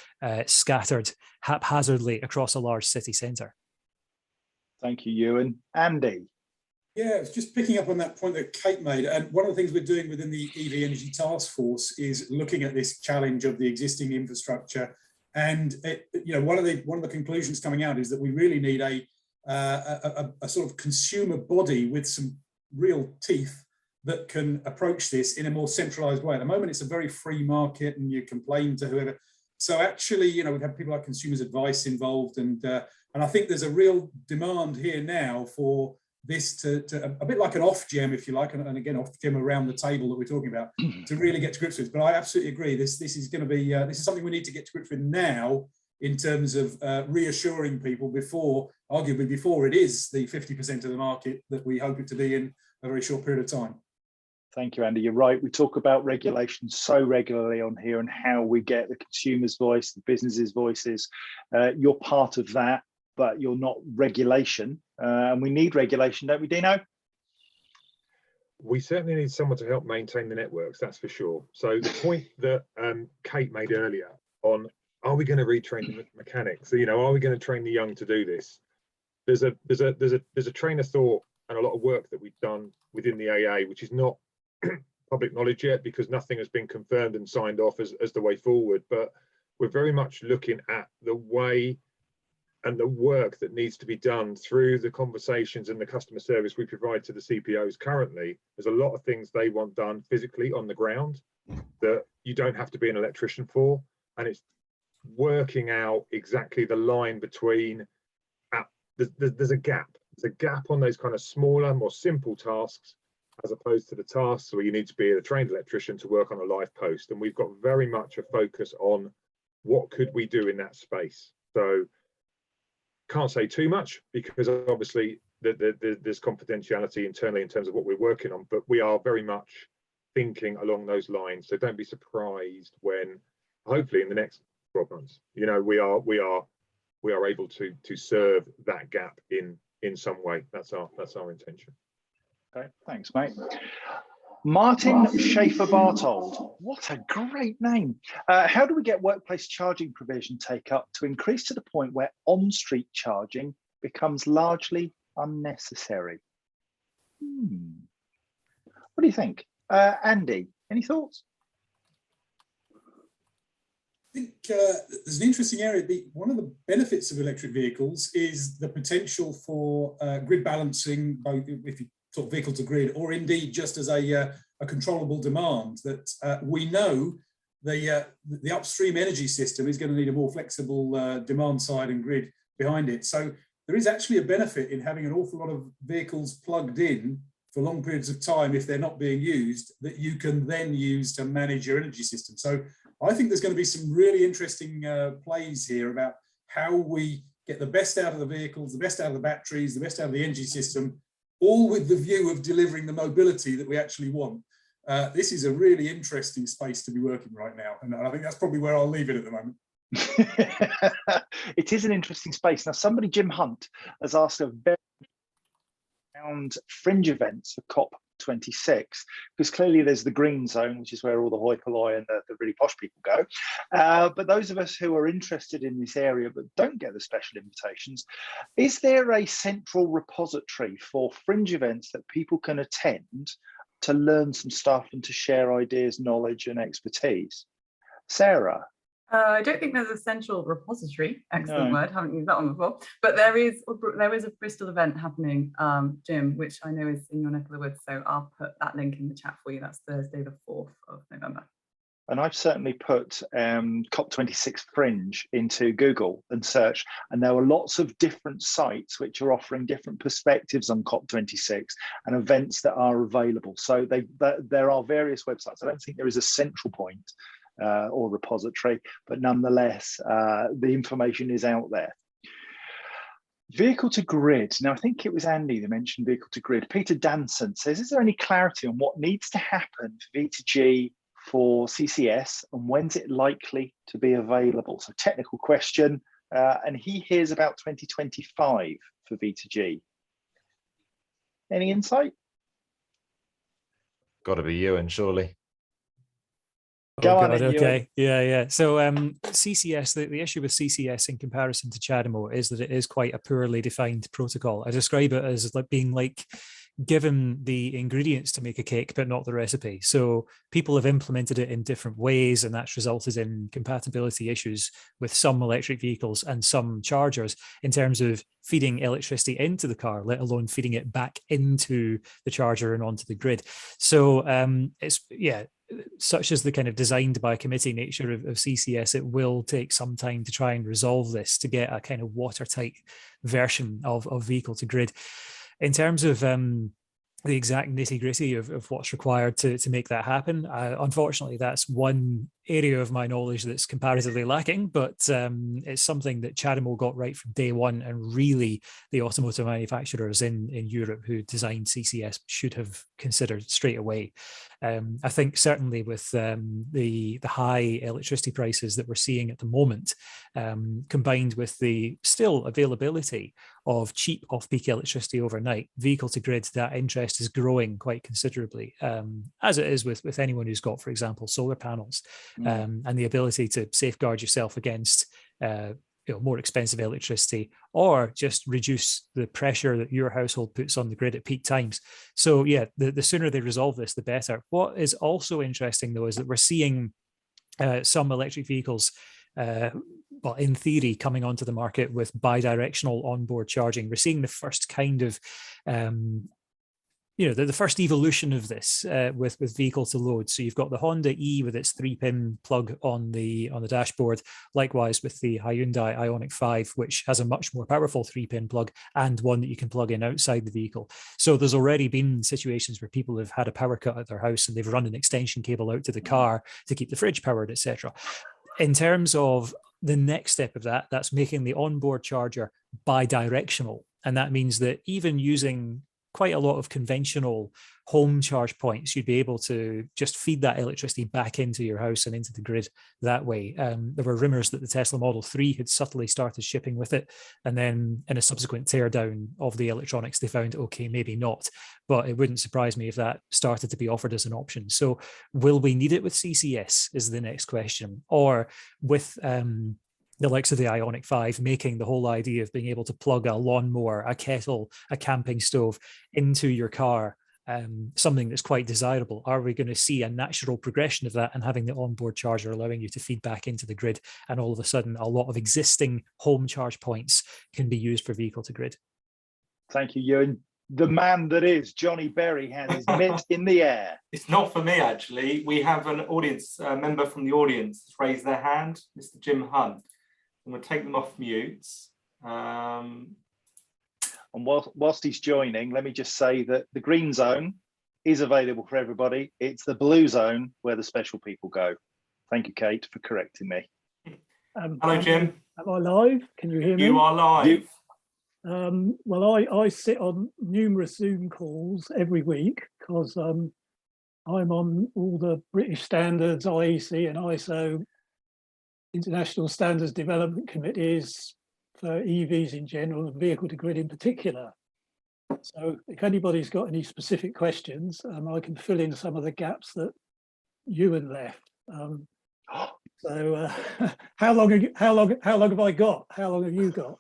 scattered haphazardly across a large city centre. Thank you, Ewan. Andy? Yeah, it's just picking up on that point that Kate made. And one of the things we're doing within the EV Energy Task Force is looking at this challenge of the existing infrastructure. And one of the conclusions coming out is that we really need a sort of consumer body with some real teeth that can approach this in a more centralized way. At the moment, it's a very free market and you complain to whoever. So actually, we've had people like Consumers Advice involved, and I think there's a real demand here now for this to a bit like an off-gem, if you like, and again, off-gem around the table that we're talking about, to really get to grips with. But I absolutely agree, this is going to be, this is something we need to get to grips with now in terms of reassuring people arguably before it is the 50% of the market that we hope it to be in a very short period of time. Thank you, Andy. You're right. We talk about regulation so regularly on here and how we get the consumer's voice, the business's voices. You're part of that, but you're not regulation. And we need regulation, don't we, Dino? We certainly need someone to help maintain the networks, that's for sure. So the point that Kate made earlier on, are we going to retrain the mechanics? Are we going to train the young to do this? There's a train of thought and a lot of work that we've done within the AA, which is not public knowledge yet because nothing has been confirmed and signed off as the way forward. But we're very much looking at the way and the work that needs to be done through the conversations and the customer service we provide to the CPOs currently. There's a lot of things they want done physically on the ground that you don't have to be an electrician for. And it's working out exactly the line between, there's a gap. There's a gap on those kind of smaller, more simple tasks, as opposed to the tasks where you need to be a trained electrician to work on a live post. And we've got very much a focus on what could we do in that space. So can't say too much because obviously there's confidentiality internally in terms of what we're working on, but we are very much thinking along those lines. So don't be surprised when, hopefully in the next 12 months, you know, we are able to serve that gap in some way. That's our intention. Okay, thanks, mate. Martin Schaefer-Bartold, what a great name. How do we get workplace charging provision take up to increase to the point where on-street charging becomes largely unnecessary? What do you think? Andy, any thoughts? I think there's an interesting area. One of the benefits of electric vehicles is the potential for grid balancing, both if you talk vehicle to grid, or indeed just as a controllable demand. That we know the upstream energy system is going to need a more flexible demand side and grid behind it. So there is actually a benefit in having an awful lot of vehicles plugged in for long periods of time if they're not being used, that you can then use to manage your energy system. So I think there's going to be some really interesting plays here about how we get the best out of the vehicles, the best out of the batteries, the best out of the energy system, all with the view of delivering the mobility that we actually want. This is a really interesting space to be working right now. And I think that's probably where I'll leave it at the moment. It is an interesting space. Now, somebody, Jim Hunt, has asked a very round fringe events for COP26, because clearly there's the green zone, which is where all the hoi polloi and the really posh people go. But those of us who are interested in this area but don't get the special invitations, is there a central repository for fringe events that people can attend to learn some stuff and to share ideas, knowledge and expertise? Sarah? I don't think there's a central repository, excellent word, haven't used that one before, but there is a Bristol event happening, Jim, which I know is in your neck of the woods, so I'll put that link in the chat for you. That's Thursday the 4th of November. And I've certainly put COP26 Fringe into Google and search, and there are lots of different sites which are offering different perspectives on COP26 and events that are available. So there are various websites. I don't think there is a central point or repository, but nonetheless, the information is out there. Vehicle to grid. Now, I think it was Andy that mentioned vehicle to grid. Peter Danson says, is there any clarity on what needs to happen for V2G for CCS and when's it likely to be available? So technical question, and he hears about 2025 for V2G. Any insight? Got to be Ewan, surely. Go on, okay. Yeah. So CCS, the issue with CCS in comparison to CHAdeMO is that it is quite a poorly defined protocol. I describe it as like being like given the ingredients to make a cake, but not the recipe. So people have implemented it in different ways, and that's resulted in compatibility issues with some electric vehicles and some chargers in terms of feeding electricity into the car, let alone feeding it back into the charger and onto the grid. So such as the kind of designed by committee nature of CCS, it will take some time to try and resolve this to get a kind of watertight version of vehicle to grid. In terms of the exact nitty-gritty of what's required to make that happen, unfortunately, that's one area of my knowledge that's comparatively lacking, but it's something that CHAdeMO got right from day one, and really the automotive manufacturers in Europe who designed CCS should have considered straight away. I think certainly with the high electricity prices that we're seeing at the moment, combined with the still availability of cheap off-peak electricity overnight, vehicle to grid, that interest is growing quite considerably, as it is with anyone who's got, for example, solar panels, and the ability to safeguard yourself against more expensive electricity, or just reduce the pressure that your household puts on the grid at peak times. So yeah, the sooner they resolve this, the better. What is also interesting though is that we're seeing some electric vehicles, well, in theory, coming onto the market with bi-directional onboard charging. We're seeing the first kind of the first evolution of this with vehicle to load. So you've got the Honda E with its 3-pin plug on the dashboard. Likewise with the Hyundai Ioniq 5, which has a much more powerful 3-pin plug and one that you can plug in outside the vehicle. So there's already been situations where people have had a power cut at their house and they've run an extension cable out to the car to keep the fridge powered, etc. In terms of the next step of that, that's making the onboard charger bi-directional. And that means that even using quite a lot of conventional home charge points, you'd be able to just feed that electricity back into your house and into the grid that way. There were rumors that the Tesla Model 3 had subtly started shipping with it. And then in a subsequent teardown of the electronics, they found, okay, maybe not. But it wouldn't surprise me if that started to be offered as an option. So will we need it with CCS is the next question. Or with the likes of the Ioniq 5 making the whole idea of being able to plug a lawnmower, a kettle, a camping stove into your car, something that's quite desirable. Are we going to see a natural progression of that and having the onboard charger allowing you to feed back into the grid, and all of a sudden a lot of existing home charge points can be used for vehicle to grid? Thank you, Ewan. The man that is Johnny Berry has his mitt in the air. It's not for me, actually. We have an audience member from the audience that's raised their hand, Mr. Jim Hunt. I'm going to take them off mute. And whilst he's joining, let me just say that the green zone is available for everybody. It's the blue zone where the special people go. Thank you, Kate, for correcting me. Hello, Jim. Am I live? Can you hear me? You are live. Well, I sit on numerous Zoom calls every week because I'm on all the British standards, IEC and ISO International Standards Development Committees for EVs in general and vehicle to grid in particular. So if anybody's got any specific questions, I can fill in some of the gaps that Ewan left. How long have I got? How long have you got?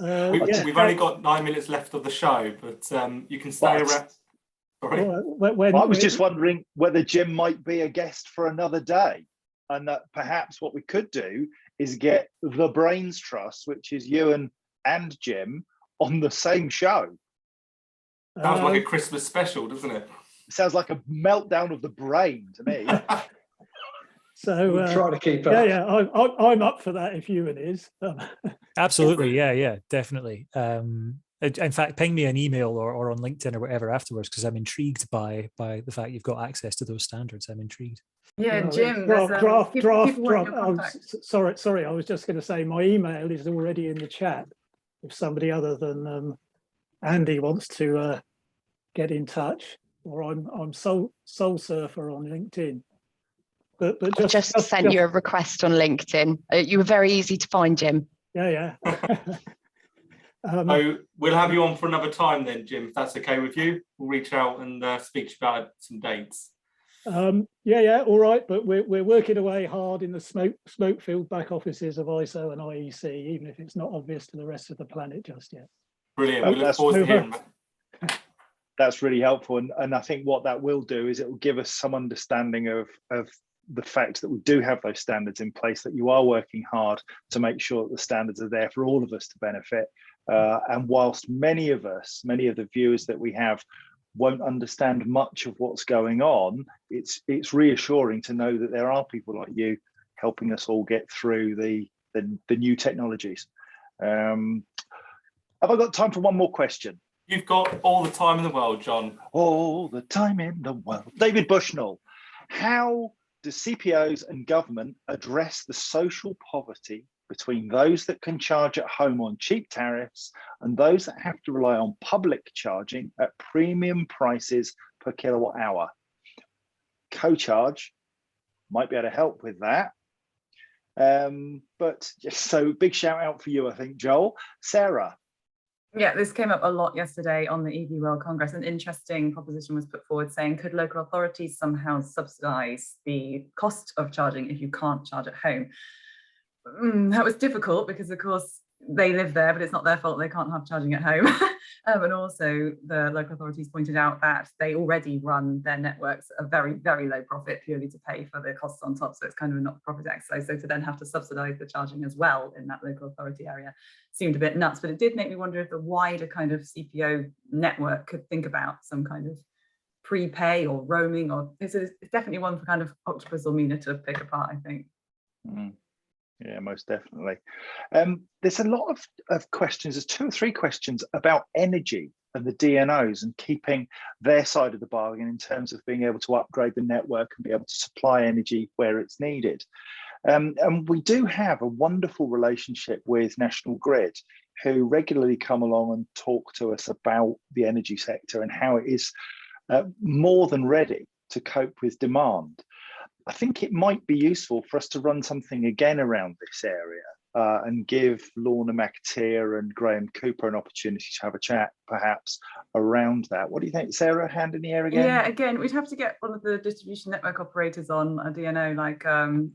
We've only got 9 minutes left of the show, but you can stay around. Sorry. I was just wondering whether Jim might be a guest for another day, and that perhaps what we could do is get the Brains Trust, which is Ewan and Jim, on the same show. Sounds like a Christmas special, doesn't it? Sounds like a meltdown of the brain to me. So we'll try to keep up. Yeah, I'm up for that if Ewan is. Absolutely, yeah, definitely. In fact, ping me an email or on LinkedIn or whatever afterwards, because I'm intrigued by the fact you've got access to those standards. I'm intrigued. Yeah, Jim. Draft. Sorry, I was just going to say my email is already in the chat. If somebody other than Andy wants to get in touch, or I'm Soul Surfer on LinkedIn. But I just sent you a request on LinkedIn. You were very easy to find, Jim. Yeah. So we'll have you on for another time then, Jim, if that's okay with you. We'll reach out and speak to you about some dates. Yeah, all right. But we're working away hard in the smoke-filled back offices of ISO and IEC, even if it's not obvious to the rest of the planet just yet. Brilliant. We look forward to hearing that. That's really helpful, and I think what that will do is it will give us some understanding of the fact that we do have those standards in place, that you are working hard to make sure that the standards are there for all of us to benefit. And whilst many of the viewers that we have won't understand much of what's going on, it's reassuring to know that there are people like you helping us all get through the new technologies. Have I got time for one more question? You've got all the time in the world, John. All the time in the world. David Bushnell, how do CPOs and government address the social poverty between those that can charge at home on cheap tariffs and those that have to rely on public charging at premium prices per kilowatt hour? Co-charge might be able to help with that. But just so big shout out for you, I think, Joel. Sarah. Yeah, this came up a lot yesterday on the EV World Congress. An interesting proposition was put forward saying, could local authorities somehow subsidise the cost of charging if you can't charge at home? That was difficult because, of course, they live there, but it's not their fault. They can't have charging at home. And also the local authorities pointed out that they already run their networks at a very, very low profit purely to pay for the costs on top. So it's kind of a not-for-profit exercise. So to then have to subsidise the charging as well in that local authority area seemed a bit nuts. But it did make me wonder if the wider kind of CPO network could think about some kind of prepay or roaming, or it's definitely one for kind of Octopus or Mina to pick apart, I think. Yeah, most definitely. There's a lot of questions. There's 2 or 3 questions about energy and the DNOs and keeping their side of the bargain in terms of being able to upgrade the network and be able to supply energy where it's needed. And we do have a wonderful relationship with National Grid, who regularly come along and talk to us about the energy sector and how it is more than ready to cope with demand. I think it might be useful for us to run something again around this area and give Lorna McAteer and Graham Cooper an opportunity to have a chat, perhaps, around that. What do you think, Sarah? Hand in the air again? Yeah, again, we'd have to get one of the distribution network operators on a DNO, like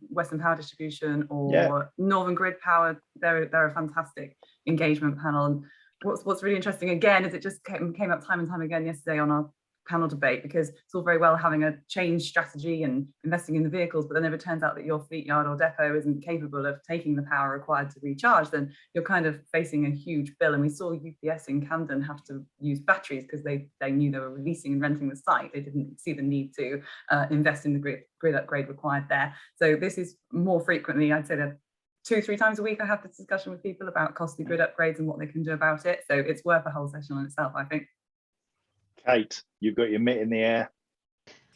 Western Power Distribution or Northern Grid Power. They're a fantastic engagement panel. And what's really interesting, again, is it just came up time and time again yesterday on our panel debate, because it's all very well having a change strategy and investing in the vehicles, but then if it turns out that your fleet yard or depot isn't capable of taking the power required to recharge, then you're kind of facing a huge bill. And we saw UPS in Camden have to use batteries because they knew they were releasing and renting the site. They didn't see the need to invest in the grid upgrade required there. So this is more frequently, I'd say that 2-3 times a week I have this discussion with people about costly grid upgrades and what they can do about it. So it's worth a whole session on itself, I think. Kate, you've got your mitt in the air.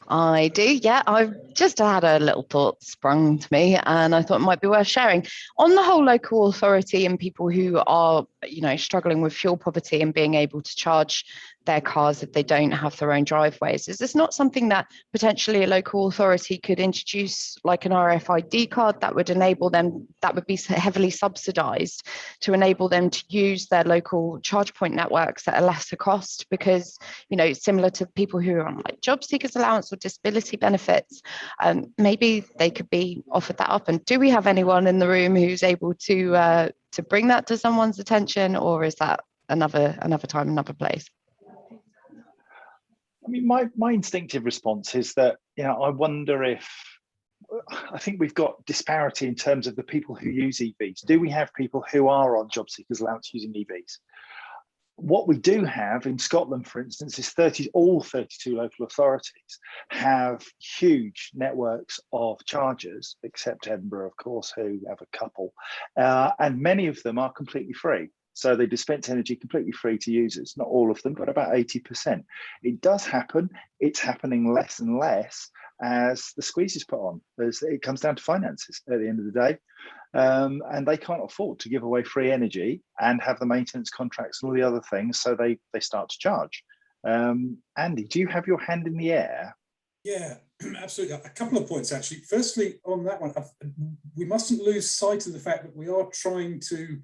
I do, yeah. I've just had a little thought sprung to me, and I thought it might be worth sharing. On the whole local authority and people who are, struggling with fuel poverty and being able to charge their cars if they don't have their own driveways, is this not something that potentially a local authority could introduce, like an RFID card that would enable them, that would be heavily subsidized to enable them to use their local charge point networks at a lesser cost? Because, similar to people who are on like job seekers allowance or disability benefits, maybe they could be offered that up. And do we have anyone in the room who's able to bring that to someone's attention, or is that another time, another place? I mean, my instinctive response is that, I wonder if, I think we've got disparity in terms of the people who use EVs. Do we have people who are on job seekers allowance using EVs? What we do have in Scotland, for instance, is all 32 local authorities have huge networks of chargers, except Edinburgh, of course, who have a couple, and many of them are completely free. So they dispense energy completely free to users. Not all of them, but about 80%. It does happen. It's happening less and less as the squeeze is put on. It comes down to finances at the end of the day. And they can't afford to give away free energy and have the maintenance contracts and all the other things. So they start to charge. Andy, do you have your hand in the air? Yeah, absolutely. A couple of points, actually. Firstly, on that one, we mustn't lose sight of the fact that we are trying to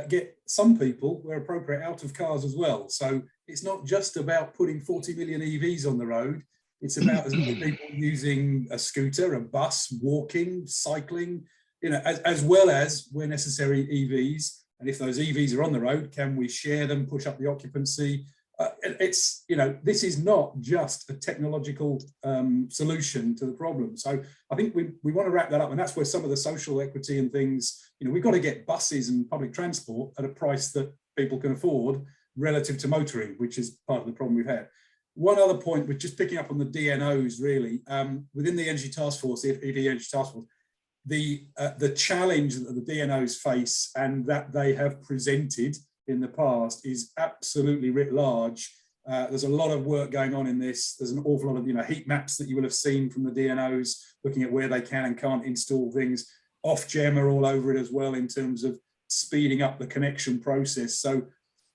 get some people, where appropriate, out of cars as well. So it's not just about putting 40 million EVs on the road. It's about as many people using a scooter, a bus, walking, cycling, as well as, where necessary, EVs. And if those EVs are on the road, can we share them, push up the occupancy? This is not just a technological solution to the problem. So I think we want to wrap that up, and that's where some of the social equity and things, we've got to get buses and public transport at a price that people can afford relative to motoring, which is part of the problem we've had. One other point, we're just picking up on the DNOs really, within the Energy Task Force, the EV Energy Task Force, the challenge that the DNOs face and that they have presented in the past is absolutely writ large. There's a lot of work going on in this. There's an awful lot of heat maps that you will have seen from the DNOs, looking at where they can and can't install things. Ofgem are all over it as well in terms of speeding up the connection process. So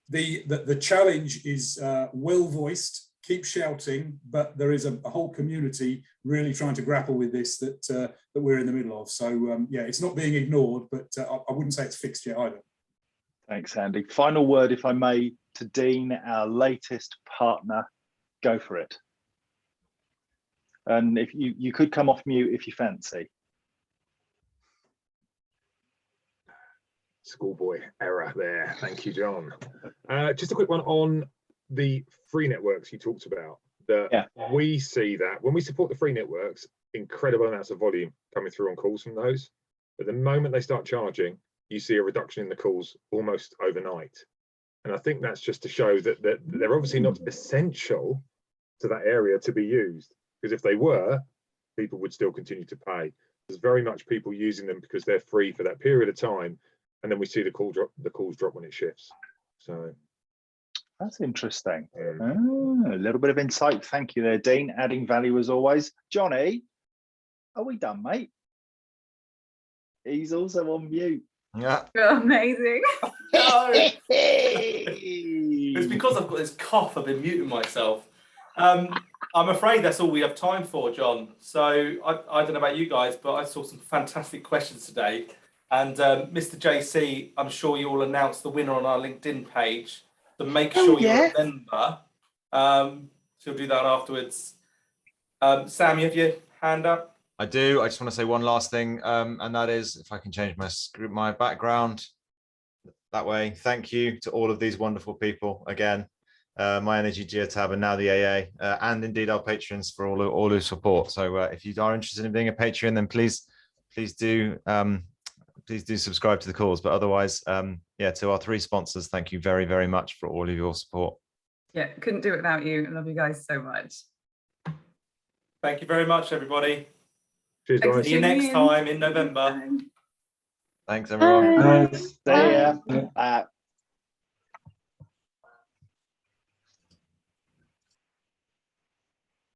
the challenge is well voiced. Keep shouting, but there is a whole community really trying to grapple with this that we're in the middle of. So it's not being ignored, but I wouldn't say it's fixed yet either. Thanks, Andy. Final word, if I may, to Dean, our latest partner. Go for it. And if you could come off mute if you fancy. Schoolboy error there. Thank you, John. Just a quick one on the free networks you talked about. We see that when we support the free networks, incredible amounts of volume coming through on calls from those. But the moment they start charging, you see a reduction in the calls almost overnight. And I think that's just to show that they're obviously not essential to that area to be used. Because if they were, people would still continue to pay. There's very much people using them because they're free for that period of time. And then we see the calls drop when it shifts. So that's interesting. A little bit of insight. Thank you there, Dean. Adding value as always. Johnny, are we done, mate? He's also on mute. Yeah. Amazing. No. It's because I've got this cough. I've been muting myself. I'm afraid that's all we have time for, John. So I don't know about you guys, but I saw some fantastic questions today. And Mr. JC, I'm sure you will announce the winner on our LinkedIn page. So make sure you're a member. So you'll do that afterwards. Sam, you have your hand up? I do. I just want to say one last thing, and that is if I can change my background that way. Thank you to all of these wonderful people again. myenergi, Geotab, and now the AA, and indeed our patrons for all who support. So if you are interested in being a patron, then please do subscribe to the calls. But otherwise, to our 3 sponsors, thank you very, very much for all of your support. Yeah, couldn't do it without you. I love you guys so much. Thank you very much, everybody. Cheers, guys. See you next time in November. Thanks, everyone. See ya.